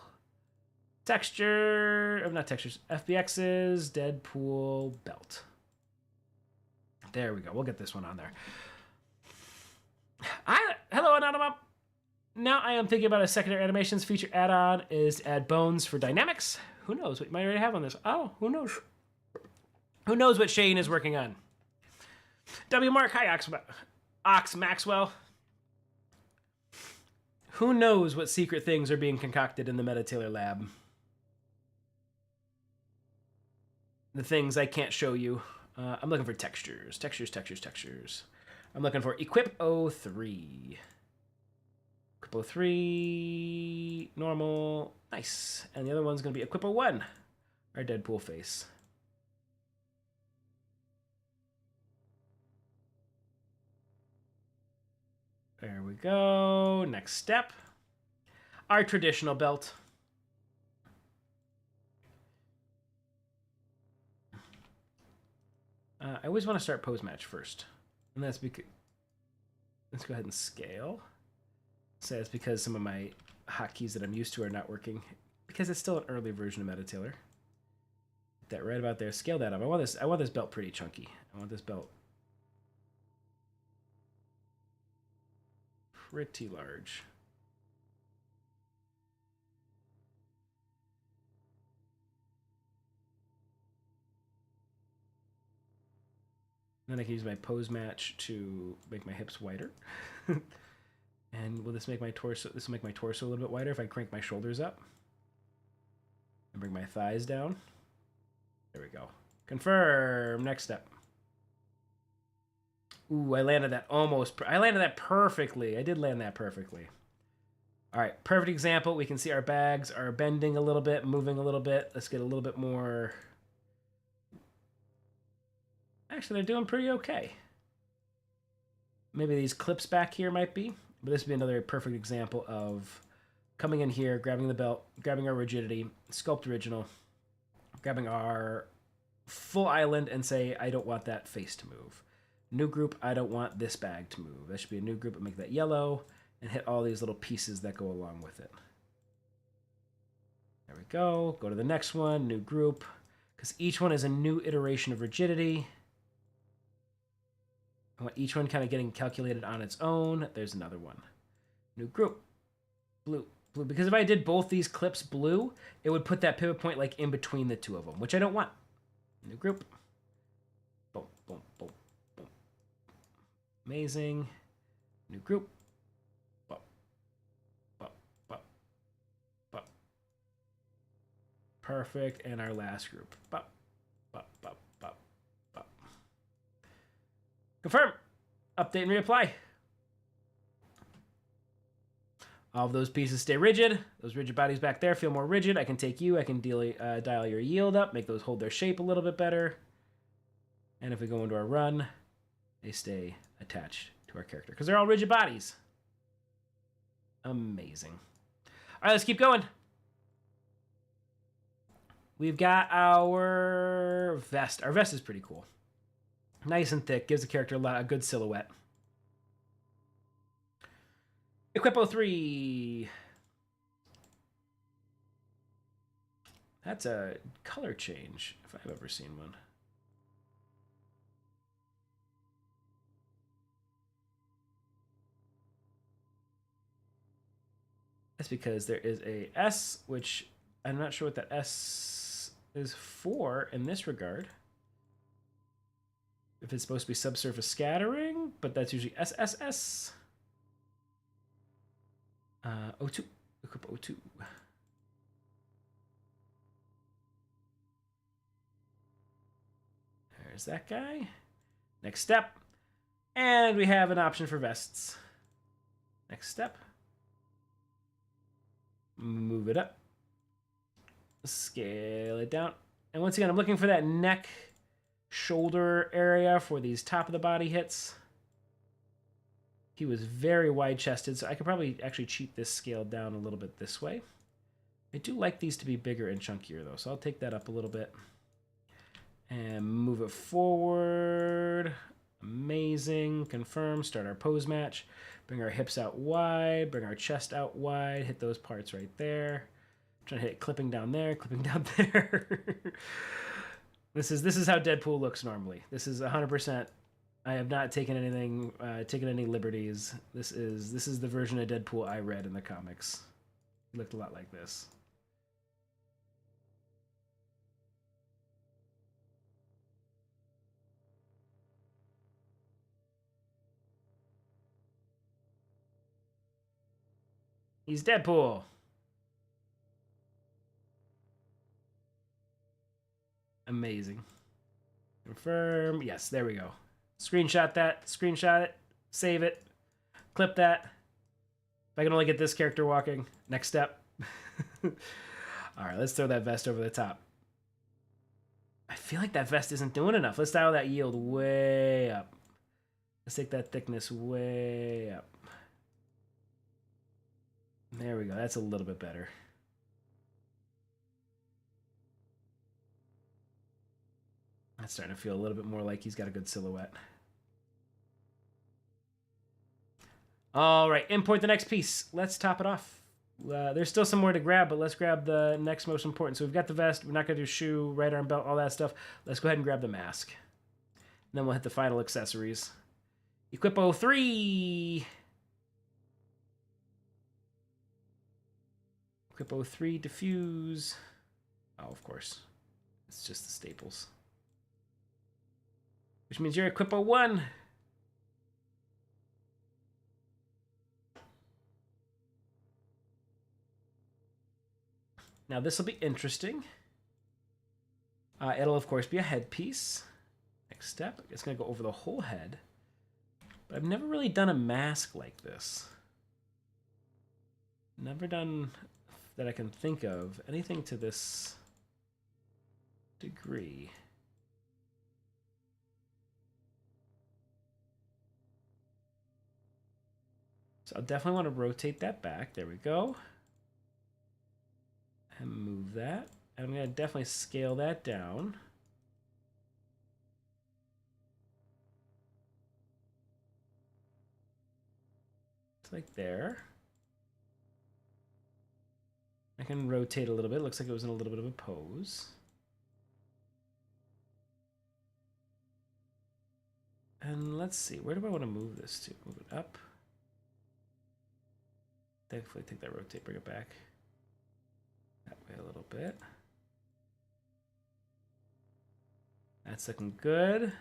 S1: texture, not textures, FBX's, Deadpool belt. There we go. We'll get this one on there. Hello, Anonymous. Now I am thinking about a secondary animations feature add-on is to add bones for dynamics. Who knows what you might already have on this? Oh, who knows? Who knows what Shane is working on? W. Mark, hi, Ox Maxwell. Who knows what secret things are being concocted in the METATAILOR lab? The things I can't show you. I'm looking for textures. I'm looking for Equip 03. Equip 03, normal, nice. And the other one's going to be Equip 01, our Deadpool face. There we go. Next step. Our traditional belt. I always want to start pose match first. And that's because... Let's go ahead and scale. So that's because some of my hotkeys that I'm used to are not working. Because it's still an early version of METATAILOR. That right about there. Scale that up. I want this belt pretty chunky. I want this belt pretty large. Then I can use my pose match to make my hips wider. And will this make my torso? This will make my torso a little bit wider if I crank my shoulders up and bring my thighs down. There we go. Confirm. Next step. Ooh, I landed that almost. I landed that perfectly. I did land that perfectly. All right, perfect example. We can see our bags are bending a little bit, moving a little bit. Let's get a little bit more. Actually, they're doing pretty okay. Maybe these clips back here might be, but this would be another perfect example of coming in here, grabbing the belt, grabbing our rigidity, sculpt original, grabbing our full island and say, I don't want that face to move. New group, I don't want this bag to move. That should be a new group and make that yellow and hit all these little pieces that go along with it. There we go. Go to the next one, new group, because each one is a new iteration of rigidity. I want each one kind of getting calculated on its own. There's another one. New group. Blue. Blue. Because if I did both these clips blue, it would put that pivot point like in between the two of them, which I don't want. New group. Boom, boom, boom, boom. Amazing. New group. Boom, boom, boom, boom. Perfect. And our last group. Boom, boom, boom. Confirm. Update and reapply. All of those pieces stay rigid. Those rigid bodies back there feel more rigid. I can take you. I can dial your yield up, make those hold their shape a little bit better. And if we go into our run, they stay attached to our character because they're all rigid bodies. Amazing. All right, let's keep going. We've got our vest. Our vest is pretty cool. Nice and thick, gives the character a good silhouette. Equip 03. That's a color change, if I've ever seen one. That's because there is a S, which I'm not sure what that S is for in this regard. If it's supposed to be subsurface scattering, but that's usually SSS. O2. Equip O2. There's that guy. Next step. And we have an option for vests. Next step. Move it up. Scale it down. And once again, I'm looking for that neck shoulder area for these top of the body hits. He was very wide-chested, so I could probably actually cheat this scale down a little bit this way. I do like these to be bigger and chunkier, though, so I'll take that up a little bit. And move it forward. Amazing. Confirm. Start our pose match. Bring our hips out wide. Bring our chest out wide. Hit those parts right there. Trying to hit clipping down there, clipping down there. This is how Deadpool looks normally. This is 100%. I have not taken anything, taken any liberties. This is the version of Deadpool I read in the comics. He looked a lot like this. He's Deadpool. Amazing. Confirm. Yes, there we go. Screenshot that. Screenshot it. Save it. Clip that. If I can only get this character walking. Next step. All right, let's throw that vest over the top. I feel like that vest isn't doing enough. Let's dial that yield way up. Let's take that thickness way up. There we go. That's a little bit better. That's starting to feel a little bit more like he's got a good silhouette. All right, import the next piece. Let's top it off. There's still some more to grab, but let's grab the next most important. So we've got the vest. We're not going to do shoe, right arm belt, all that stuff. Let's go ahead and grab the mask. And then we'll hit the final accessories. Equip 03. Equip 03, diffuse. Oh, of course. It's just the staples. Which means you're Equip 01. Now this will be interesting. It'll of course be a headpiece. Next step, it's gonna go over the whole head. But I've never really done a mask like this. Never done, that I can think of, anything to this degree. So I'll definitely want to rotate that back. There we go. And move that. I'm going to definitely scale that down. It's like there. I can rotate a little bit. Looks like it was in a little bit of a pose. And let's see, where do I want to move this to? Move it up. Definitely take that rotate, bring it back. That way a little bit. That's looking good.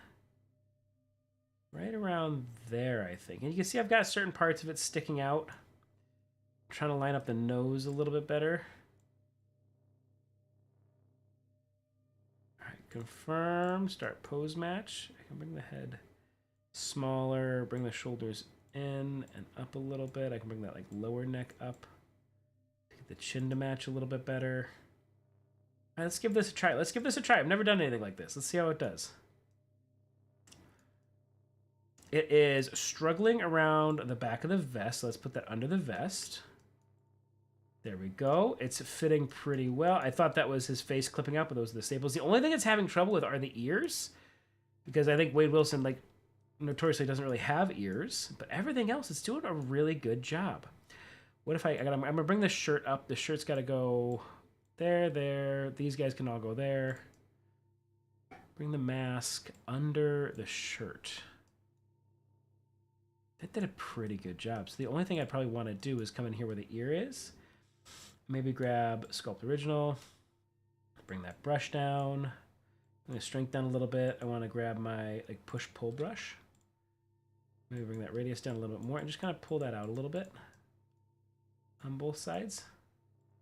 S1: Right around there, I think. And you can see I've got certain parts of it sticking out. I'm trying to line up the nose a little bit better. All right, confirm, start pose match. I can bring the head smaller, bring the shoulders in and up a little bit. I can bring that like lower neck up. Get the chin to match a little bit better. All right, let's give this a try. Let's give this a try. I've never done anything like this. Let's see how it does. It is struggling around the back of the vest. So let's put that under the vest. There we go. It's fitting pretty well. I thought that was his face clipping out, but those are the staples. The only thing it's having trouble with are the ears, because I think Wade Wilson, like, notoriously doesn't really have ears, but everything else is doing a really good job. What if I'm gonna bring the shirt up. The shirt's got to go there, there. These guys can all go there. Bring the mask under the shirt. That did a pretty good job. So the only thing I'd probably want to do is come in here where the ear is. Maybe grab Sculpt Original. Bring that brush down. I'm going to strength down a little bit. I want to grab my like push-pull brush. Maybe bring that radius down a little bit more and just kind of pull that out a little bit on both sides.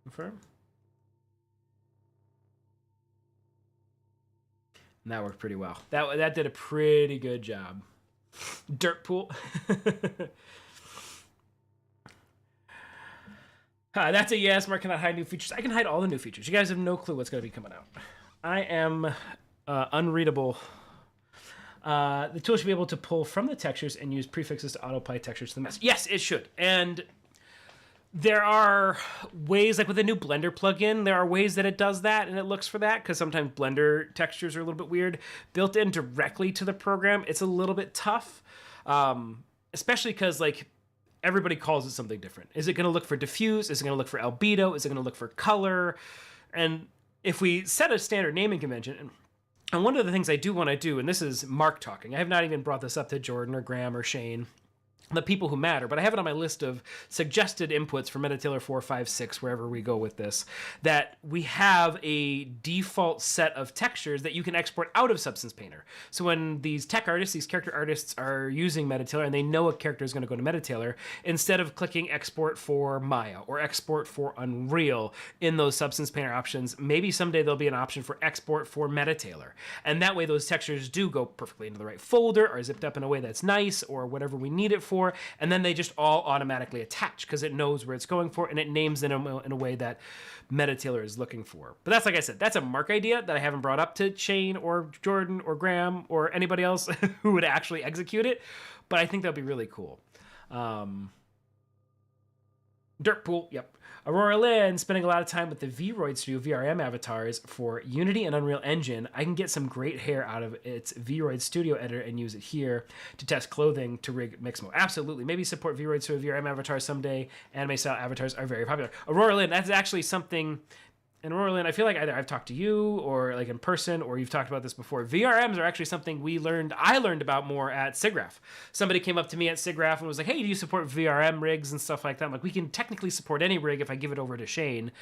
S1: Confirm. And that worked pretty well. That did a pretty good job. Dirt pool. That's a yes. Mark cannot hide new features. I can hide all the new features. You guys have no clue what's going to be coming out. I am unreadable. The tool should be able to pull from the textures and use prefixes to auto-apply textures to the mask. Yes, it should. And there are ways, like with the new Blender plugin, there are ways that it does that and it looks for that, because sometimes Blender textures are a little bit weird. Built in directly to the program, it's a little bit tough, especially because like everybody calls it something different. Is it going to look for diffuse? Is it going to look for albedo? Is it going to look for color? And if we set a standard naming convention, and one of the things I do want to do, and this is Mark talking, I have not even brought this up to Jordan or Graham or Shane, the people who matter, but I have it on my list of suggested inputs for METATAILOR 4, 5, 6, wherever we go with this, that we have a default set of textures that you can export out of Substance Painter. So when these tech artists, these character artists are using METATAILOR and they know a character is going to go to METATAILOR, instead of clicking export for Maya or export for Unreal in those Substance Painter options, maybe someday there'll be an option for export for METATAILOR. And that way those textures do go perfectly into the right folder or zipped up in a way that's nice or whatever we need it for. And then they just all automatically attach because it knows where it's going for and it names them in a way that METATAILOR is looking for. But that's, like I said, that's a Mark idea that I haven't brought up to Shane or Jordan or Graham or anybody else who would actually execute it. But I think that'd be really cool. Dirtpool, yep. Aurora Lynn, spending a lot of time with the Vroid Studio VRM avatars for Unity and Unreal Engine. I can get some great hair out of its Vroid Studio editor and use it here to test clothing to rig mix mode. Absolutely. Maybe support Vroid Studio VRM avatars someday. Anime style avatars are very popular. Aurora Lynn, that's actually something. And Aurora Lynn, I feel like either I've talked to you or like in person or you've talked about this before. VRMs are actually something I learned about more at SIGGRAPH. Somebody came up to me at SIGGRAPH and was like, hey, do you support VRM rigs and stuff like that? I'm like, we can technically support any rig if I give it over to Shane.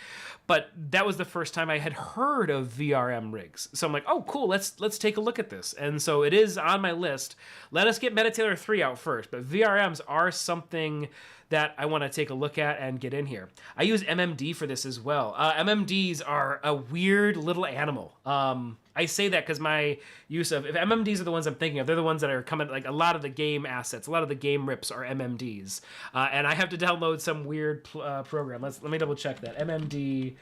S1: But that was the first time I had heard of VRM rigs. So I'm like, oh, cool, let's take a look at this. And so it is on my list. Let us get METATAILOR 3 out first. But VRMs are something that I want to take a look at and get in here. I use MMD for this as well. MMDs are a weird little animal. I say that because my use of, if MMDs are the ones I'm thinking of, they're the ones that are coming, like a lot of the game assets, a lot of the game rips are MMDs. And I have to download some weird program. Let me double check that. MMD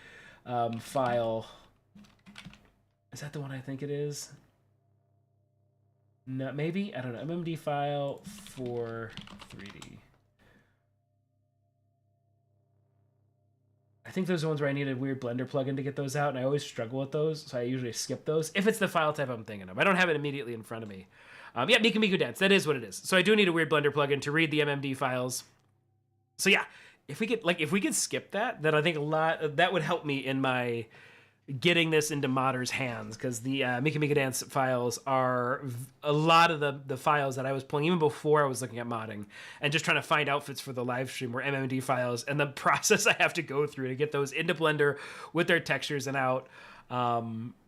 S1: file. Is that the one I think it is? No, maybe? I don't know. MMD file for 3D. I think those are the ones where I need a weird Blender plugin to get those out, and I always struggle with those, so I usually skip those, if it's the file type I'm thinking of. I don't have it immediately in front of me. Yeah, Miku Miku Dance, that is what it is. So I do need a weird Blender plugin to read the MMD files. So yeah, if we could skip that, then I think that would help me in my getting this into modders' hands, because the Miku Miku Dance files are a lot of the files that I was pulling even before I was looking at modding and just trying to find outfits for the live stream were MMD files, and the process I have to go through to get those into Blender with their textures and out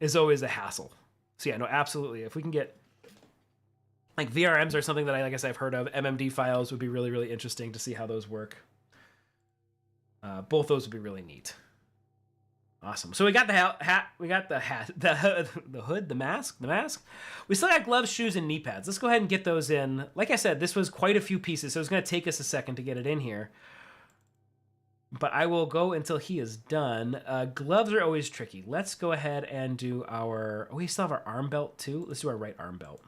S1: is always a hassle. So yeah, no, absolutely. If we can get, like, VRMs are something that like I said, I've heard of. MMD files would be really, really interesting to see how those work. Both those would be really neat. Awesome. So we got the hat, we got the hat, the hood, the mask. We still got gloves, shoes, and knee pads. Let's go ahead and get those in. Like I said, this was quite a few pieces, so it's going to take us a second to get it in here. But I will go until he is done. Gloves are always tricky. Let's go ahead and do our, we still have our arm belt too. Let's do our right arm belt.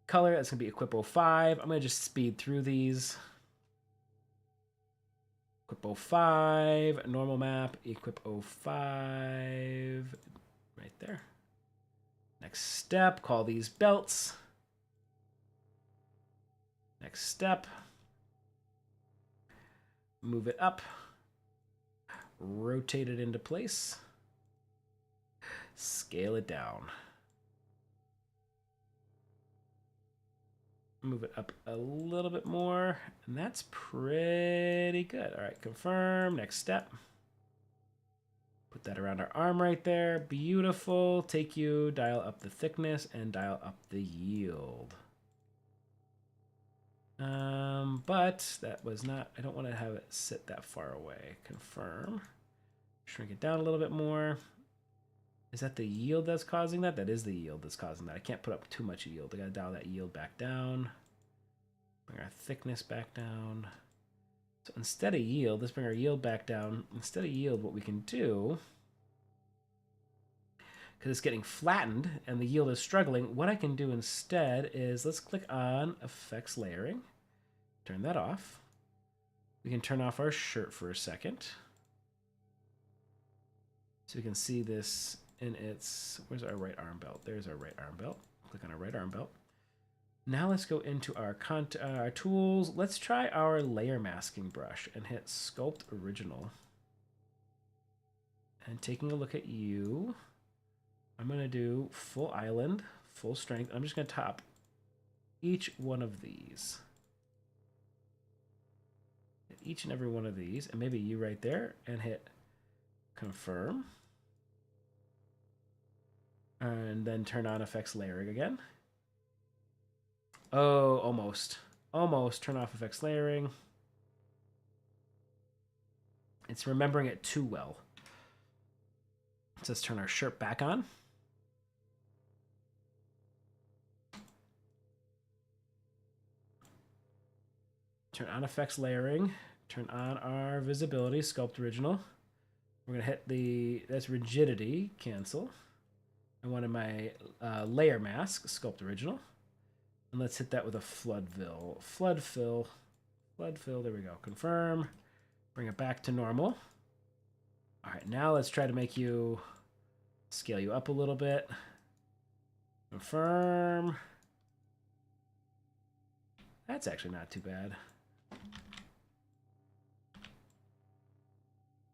S1: Color, that's going to be Equip 05. I'm going to just speed through these. Equip 05, normal map, Equip 05, right there. Next step, call these belts. Next step, move it up, rotate it into place, scale it down. Move it up a little bit more, and that's pretty good. All right, confirm, next step. Put that around our arm right there. Beautiful. Take you, dial up the thickness, and dial up the yield. But that was not, I don't want to have it sit that far away. Confirm. Shrink it down a little bit more. Is that the yield that's causing that? That is the yield that's causing that. I can't put up too much yield. I gotta dial that yield back down. Bring our thickness back down. So instead of yield, let's bring our yield back down. Instead of yield, what we can do because it's getting flattened and the yield is struggling, what I can do instead is let's click on effects layering, turn that off. We can turn off our shirt for a second. So we can see this in its, where's our right arm belt? There's our right arm belt. Click on our right arm belt. Now let's go into our tools. Let's try our layer masking brush and hit Sculpt Original. And taking a look at you, I'm going to do full island, full strength. I'm just going to top each one of these. Hit each and every one of these, and maybe you right there, and hit confirm. And then turn on effects layering again. Oh, almost. Almost. Turn off effects layering. It's remembering it too well. So let's turn our shirt back on. Turn on effects layering. Turn on our visibility, sculpt original. We're going to hit the, that's rigidity, cancel. I wanted my layer mask, sculpt original. And let's hit that with a flood fill. Flood fill. Flood fill. There we go. Confirm. Bring it back to normal. All right, now let's try to make you scale you up a little bit. Confirm. That's actually not too bad.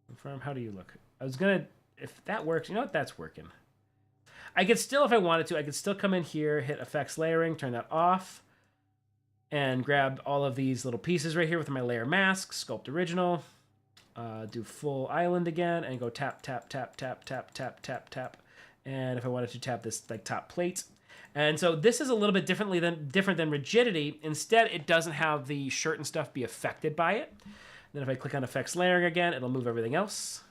S1: Confirm. How do you look? I was gonna, if that works, you know what? That's working. I could still, if I wanted to, I could still come in here, hit effects layering, turn that off, and grab all of these little pieces right here with my layer mask, sculpt original, do full island again, and go tap, tap, tap, tap, tap, tap, tap, tap. And if I wanted to tap this like top plate. And so this is a little bit different than rigidity. Instead, it doesn't have the shirt and stuff be affected by it. Then if I click on effects layering again, it'll move everything else.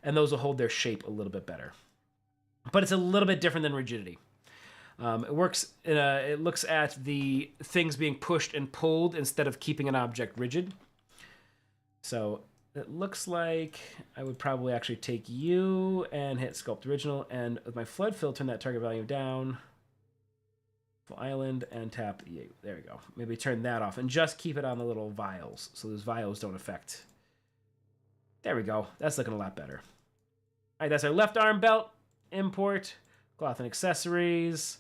S1: And those will hold their shape a little bit better. But it's a little bit different than rigidity. It works. It looks at the things being pushed and pulled instead of keeping an object rigid. So it looks like I would probably actually take you and hit Sculpt Original, and with my flood fill, turn that target value down. Full island and tap you. There we go. Maybe turn that off and just keep it on the little vials, so those vials don't affect. There we go. That's looking a lot better. All right, that's our left arm belt. Import, cloth and accessories,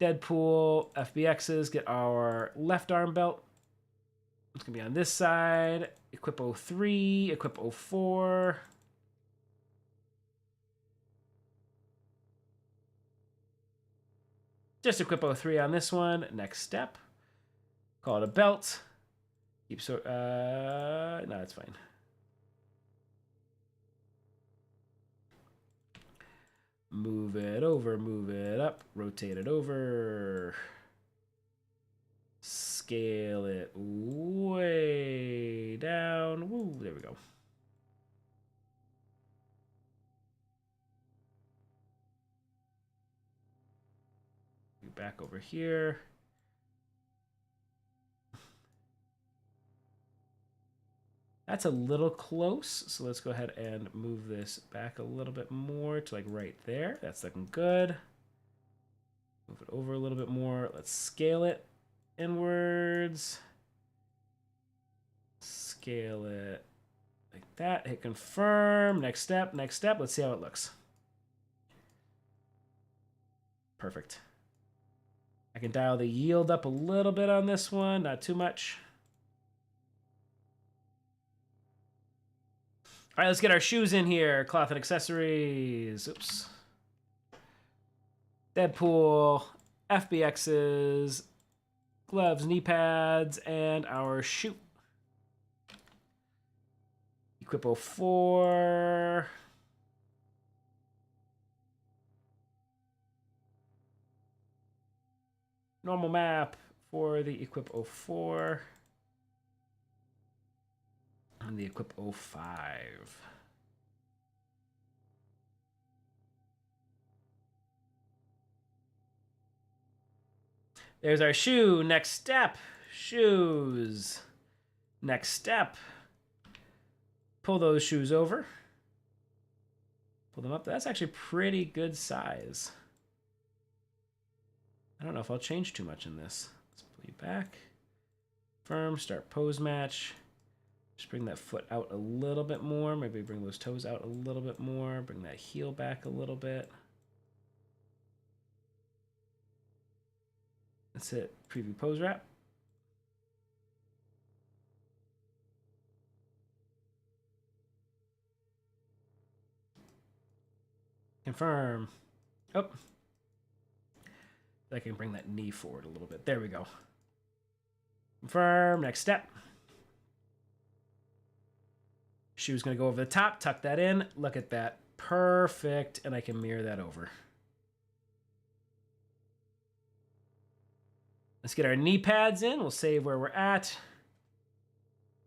S1: Deadpool, FBXs, get our left arm belt. It's going to be on this side. Equip 03, equip 04. Just equip 03 on this one. Next step. Call it a belt. Keep so, no, it's fine. Move it over, move it up, rotate it over. Scale it way down. Woo, there we go. Back over here. That's a little close, so let's go ahead and move this back a little bit more to like right there. That's looking good. Move it over a little bit more. Let's scale it inwards. Scale it like that. Hit confirm. Next step, next step. Let's see how it looks. Perfect. I can dial the yield up a little bit on this one, not too much. All right, let's get our shoes in here. Cloth and accessories. Oops. Deadpool, FBXs, gloves, knee pads, and our shoe. Equip 04. Normal map for the Equip 04. And the Equip 05. There's our shoe. Next step. Shoes. Next step. Pull those shoes over. Pull them up. That's actually pretty good size. I don't know if I'll change too much in this. Let's pull you back. Firm, start pose match. Just bring that foot out a little bit more. Maybe bring those toes out a little bit more. Bring that heel back a little bit. That's it. Preview pose wrap. Confirm. Oh. I can bring that knee forward a little bit. There we go. Confirm. Next step. Shoe's going to go over the top. Tuck that in. Look at that. Perfect. And I can mirror that over. Let's get our knee pads in. We'll save where we're at.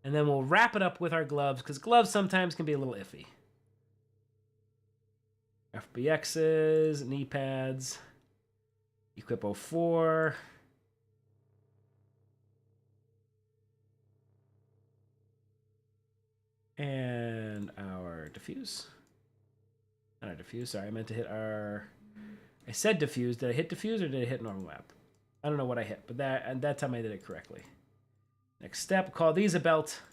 S1: And then we'll wrap it up with our gloves, because gloves sometimes can be a little iffy. FBXs, knee pads, Equip 04. And our diffuse. Not our diffuse, sorry, I meant to hit our... I said diffuse. Did I hit diffuse or did I hit normal map? I don't know what I hit, but that time I did it correctly. Next step, call these a belt.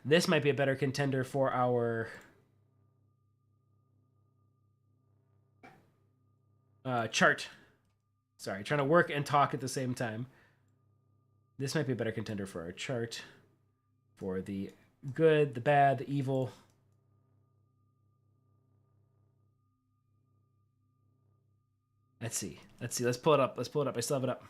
S1: This might be a better contender for our... chart. Sorry, trying to work and talk at the same time. This might be a better contender for our chart. For the good, the bad, the evil. Let's see. Let's pull it up. I still have it up.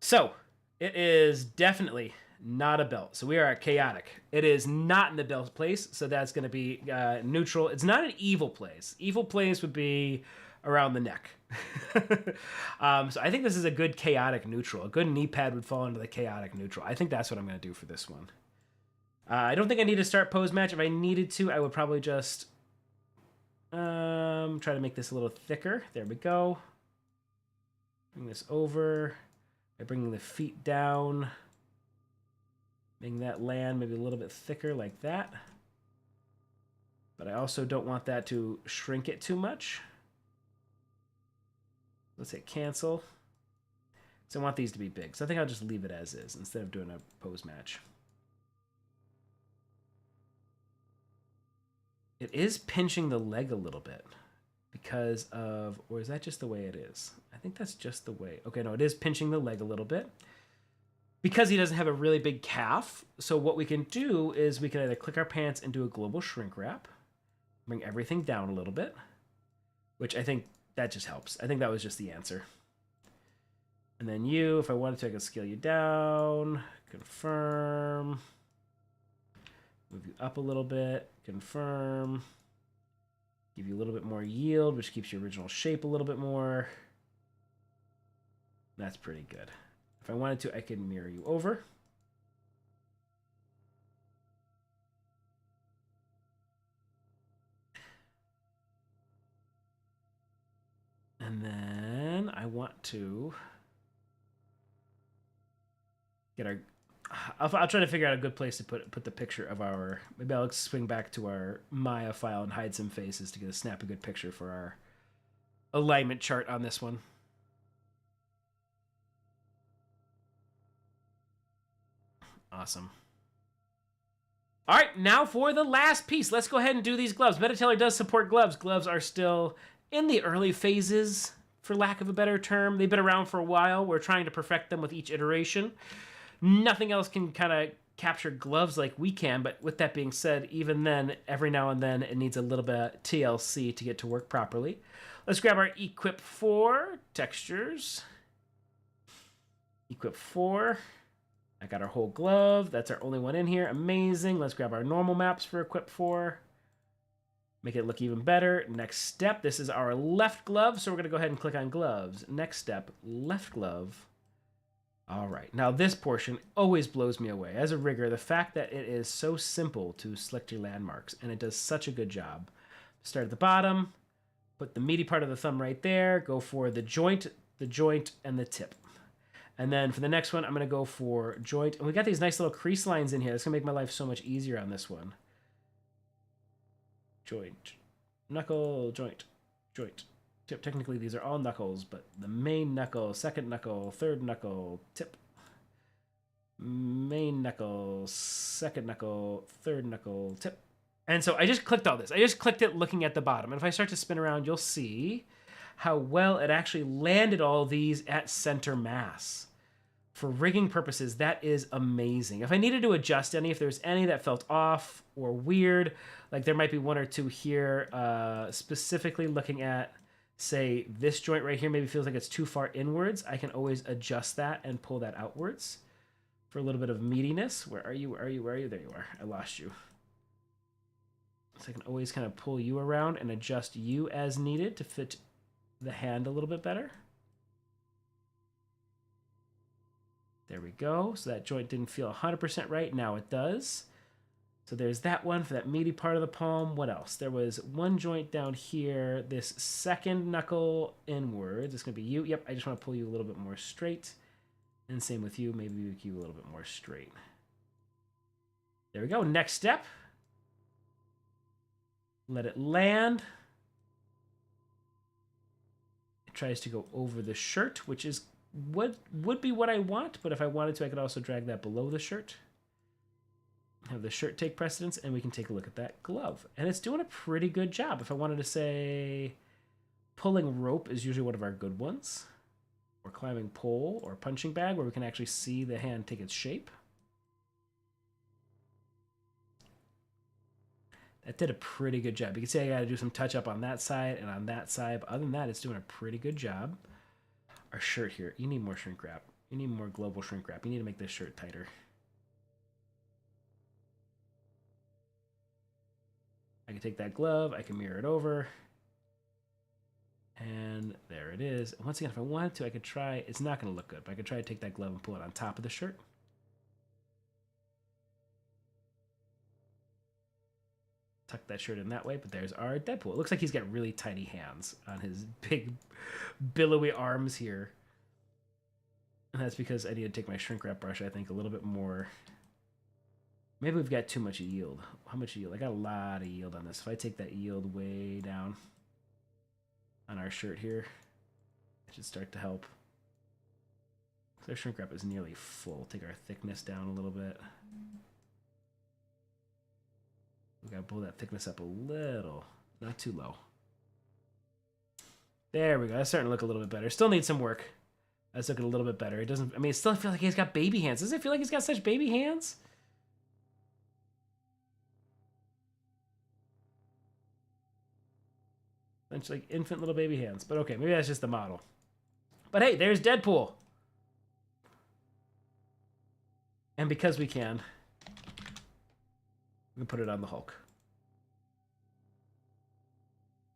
S1: So, it is definitely not a belt. So we are at chaotic. It is not in the belt place, so that's going to be neutral. It's not an evil place. Evil place would be around the neck. So I think this is a good chaotic neutral. A good knee pad would fall into the chaotic neutral. I think that's what I'm going to do for this one. I don't think I need to start pose match. If I needed to, I would probably just try to make this a little thicker. There we go. Bring this over by bringing the feet down. Making that land maybe a little bit thicker like that. But I also don't want that to shrink it too much. Let's hit cancel. So I want these to be big. So I think I'll just leave it as is instead of doing a pose match. It is pinching the leg a little bit because of, or is that just the way it is? I think that's just the way. Okay, no, it is pinching the leg a little bit. Because he doesn't have a really big calf, so what we can do is we can either click our pants and do a global shrink wrap, bring everything down a little bit, which I think that just helps. I think that was just the answer. And then you, if I wanted to, I could scale you down, confirm, move you up a little bit, confirm, give you a little bit more yield, which keeps your original shape a little bit more. That's pretty good. If I wanted to, I could mirror you over. And then I want to get our... I'll try to figure out a good place to put the picture of our... Maybe I'll swing back to our Maya file and hide some faces to snap a good picture for our alignment chart on this one. Awesome. All right, now for the last piece. Let's go ahead and do these gloves. METATAILOR does support gloves. Gloves are still in the early phases, for lack of a better term. They've been around for a while. We're trying to perfect them with each iteration. Nothing else can kind of capture gloves like we can, but with that being said, even then, every now and then, it needs a little bit of TLC to get to work properly. Let's grab our Equip 4 textures. Equip 4. I got our whole glove. That's our only one in here. Amazing. Let's grab our normal maps for Equip 4. Make it look even better. Next step, this is our left glove, so we're going to go ahead and click on gloves. Next step, left glove. All right. Now this portion always blows me away. As a rigger, the fact that it is so simple to select your landmarks, and it does such a good job. Start at the bottom, put the meaty part of the thumb right there, go for the joint, and the tip. And then for the next one, I'm going to go for joint. And we got these nice little crease lines in here. That's going to make my life so much easier on this one. joint, knuckle, joint, joint, tip. Technically, these are all knuckles, but the main knuckle, second knuckle, third knuckle, tip. Main knuckle, second knuckle, third knuckle, tip. And so I just clicked all this. I just clicked it looking at the bottom. And if I start to spin around, you'll see how well it actually landed all these at center mass. For rigging purposes, that is amazing. If I needed to adjust any, if there's any that felt off or weird, like there might be one or two here, specifically looking at, say, this joint right here maybe feels like it's too far inwards, I can always adjust that and pull that outwards for a little bit of meatiness. Where are you? Where are you? Where are you? There you are. I lost you. So I can always kind of pull you around and adjust you as needed to fit the hand a little bit better. There we go. So that joint didn't feel 100% right. Now it does. So there's that one for that meaty part of the palm. What else? There was one joint down here. This second knuckle inwards. It's going to be you. Yep, I just want to pull you a little bit more straight. And same with you. Maybe make you a little bit more straight. There we go. Next step. Let it land. It tries to go over the shirt, which is would be what I want, but if I wanted to, I could also drag that below the shirt. Have the shirt take precedence, and we can take a look at that glove. And it's doing a pretty good job. If I wanted to say pulling rope is usually one of our good ones, or climbing pole, or punching bag, where we can actually see the hand take its shape. That did a pretty good job. You can see I got to do some touch up on that side and on that side, but other than that, it's doing a pretty good job. Our shirt here, you need more shrink wrap. You need more global shrink wrap. You need to make this shirt tighter. I can take that glove, I can mirror it over. And there it is. And once again, if I wanted to, I could try, it's not going to look good, but I could try to take that glove and pull it on top of the shirt. Tuck that shirt in that way, but there's our Deadpool. It looks like he's got really tiny hands on his big, billowy arms here. And that's because I need to take my shrink wrap brush, I think, a little bit more. Maybe we've got too much yield. How much yield? I got a lot of yield on this. If I take that yield way down on our shirt here, it should start to help. So our shrink wrap is nearly full. Take our thickness down a little bit. We gotta pull that thickness up a little, not too low. There we go. That's starting to look a little bit better. Still needs some work. That's looking a little bit better. It doesn't. I mean, it still feels like he's got baby hands. Doesn't it feel like he's got such baby hands? It's like infant little baby hands. But okay, maybe that's just the model. But hey, there's Deadpool. And because we can put it on the Hulk.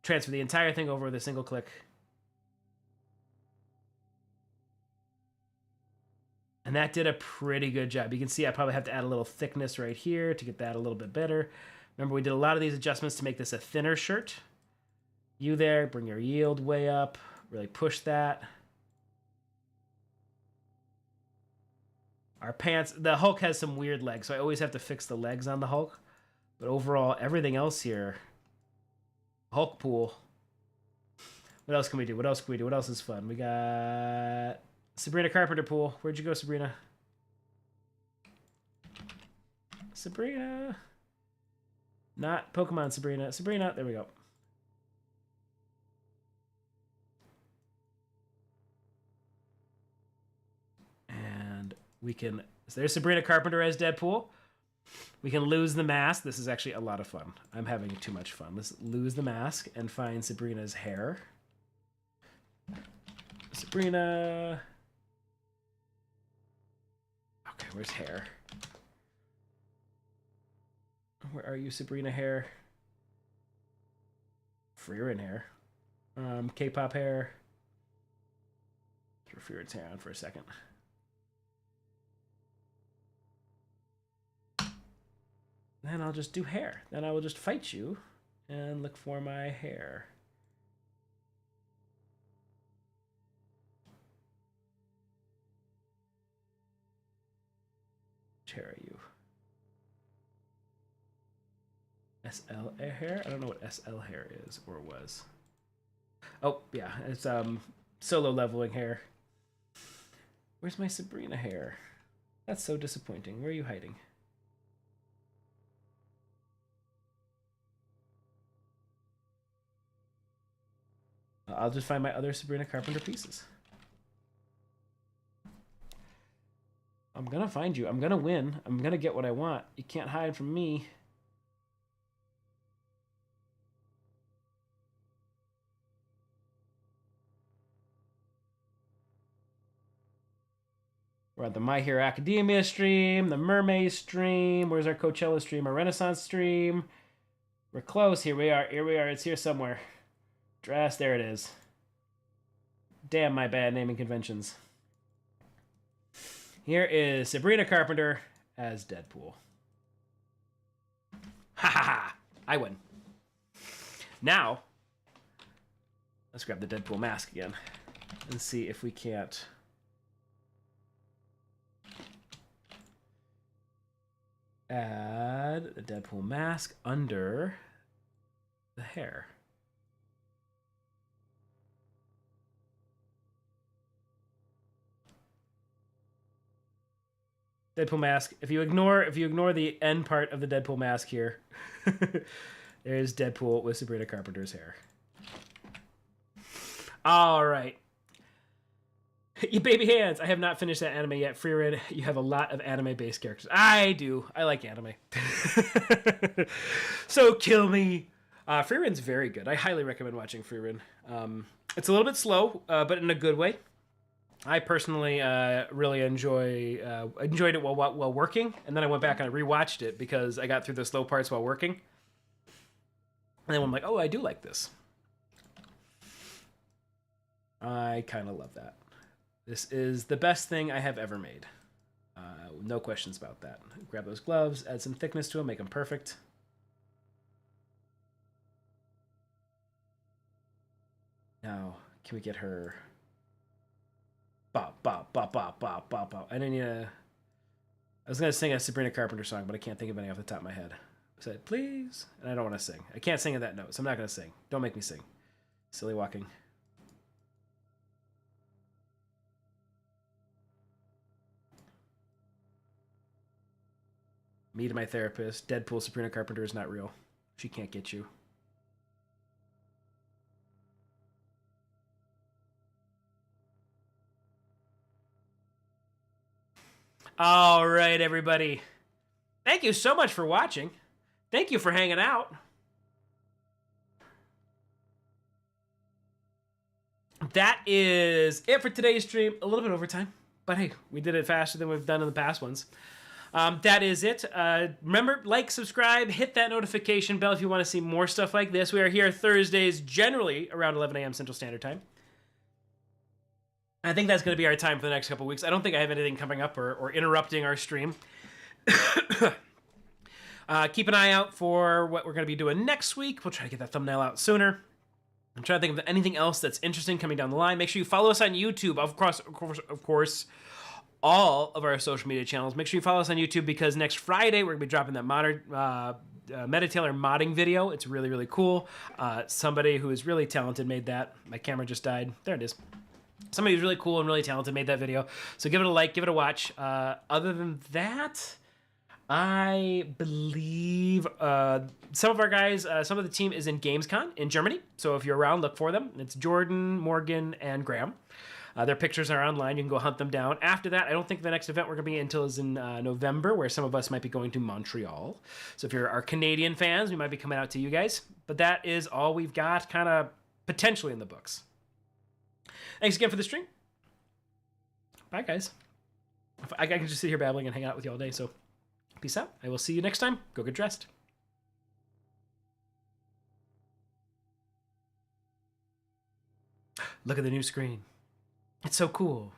S1: Transfer the entire thing over with a single click. And that did a pretty good job. You can see I probably have to add a little thickness right here to get that a little bit better. Remember, we did a lot of these adjustments to make this a thinner shirt. You there, bring your yield way up. Really push that. Our pants, the Hulk has some weird legs, so I always have to fix the legs on the Hulk. But overall, everything else here, Hulk pool. What else can we do? What else can we do? What else is fun? We got Sabrina Carpenter pool. Where'd you go, Sabrina? Sabrina. Not Pokemon Sabrina. Sabrina, there we go. And we can, so there's Sabrina Carpenter as Deadpool. We can lose the mask. This is actually a lot of fun. I'm having too much fun. Let's lose the mask and find Sabrina's hair. Sabrina. Okay, where's hair? Where are you, Sabrina hair? Freerin hair. K-pop hair. Throw Freerin's hair on for a second. Then I'll just do hair. Then I will just fight you and look for my hair. Which hair are you? SL hair? I don't know what SL hair is or was. Oh, yeah, it's solo leveling hair. Where's my Sabrina hair? That's so disappointing. Where are you hiding? I'll just find my other Sabrina Carpenter pieces. I'm gonna find you. I'm gonna win. I'm gonna get what I want. You can't hide from me. We're at the My Hero Academia stream, the Mermaid stream. Where's our Coachella stream? Our Renaissance stream. We're close. Here we are. Here we are. It's here somewhere. Dress. There it is. Damn my bad naming conventions. Here is Sabrina Carpenter as Deadpool. Ha ha ha! I win. Now, let's grab the Deadpool mask again and see if we can't add the Deadpool mask under the hair. Deadpool mask. If you ignore the end part of the Deadpool mask here, there's Deadpool with Sabrina Carpenter's hair. All right. You baby hands. I have not finished that anime yet. Freered, you have a lot of anime-based characters. I do. I like anime. So kill me. Freeren's very good. I highly recommend watching Freeren. It's a little bit slow, but in a good way. I personally really enjoyed it while working, and then I went back and I rewatched it because I got through the slow parts while working. And then I'm like, oh, I do like this. I kind of love that. This is the best thing I have ever made. No questions about that. Grab those gloves, add some thickness to them, make them perfect. Now, can we get her... Bop, bop, bop, bop, bop, bop, bop. I didn't need a... I was going to sing a Sabrina Carpenter song, but I can't think of any off the top of my head. I said, please. And I don't want to sing. I can't sing at that note, so I'm not going to sing. Don't make me sing. Silly walking. Me to my therapist. Deadpool, Sabrina Carpenter is not real. She can't get you. All right, everybody. Thank you so much for watching. Thank you for hanging out. That is it for today's stream. A little bit overtime, but hey, we did it faster than we've done in the past ones. That is it. Remember, like, subscribe, hit that notification bell if you want to see more stuff like this. We are here Thursdays, generally around 11 a.m. Central Standard Time. I think that's going to be our time for the next couple weeks. I don't think I have anything coming up or interrupting our stream. Keep an eye out for what we're going to be doing next week. We'll try to get that thumbnail out sooner. I'm trying to think of anything else that's interesting coming down the line. Make sure you follow us on YouTube. Of course, all of our social media channels. Make sure you follow us on YouTube because next Friday we're going to be dropping that METATAILOR modding video. It's really, really cool. Somebody who is really talented made that. My camera just died. There it is. Somebody who's really cool and really talented made that video. So give it a like, give it a watch. Other than that, I believe some of our guys, some of the team is in Gamescom in Germany. So if you're around, look for them. It's Jordan, Morgan, and Graham. Their pictures are online. You can go hunt them down. After that, I don't think the next event we're going to be until is in November, where some of us might be going to Montreal. So if you're our Canadian fans, we might be coming out to you guys. But that is all we've got kind of potentially in the books. Thanks again for the stream. Bye, guys. I can just sit here babbling and hang out with you all day, so peace out. I will see you next time. Go get dressed. Look at the new screen. It's so cool.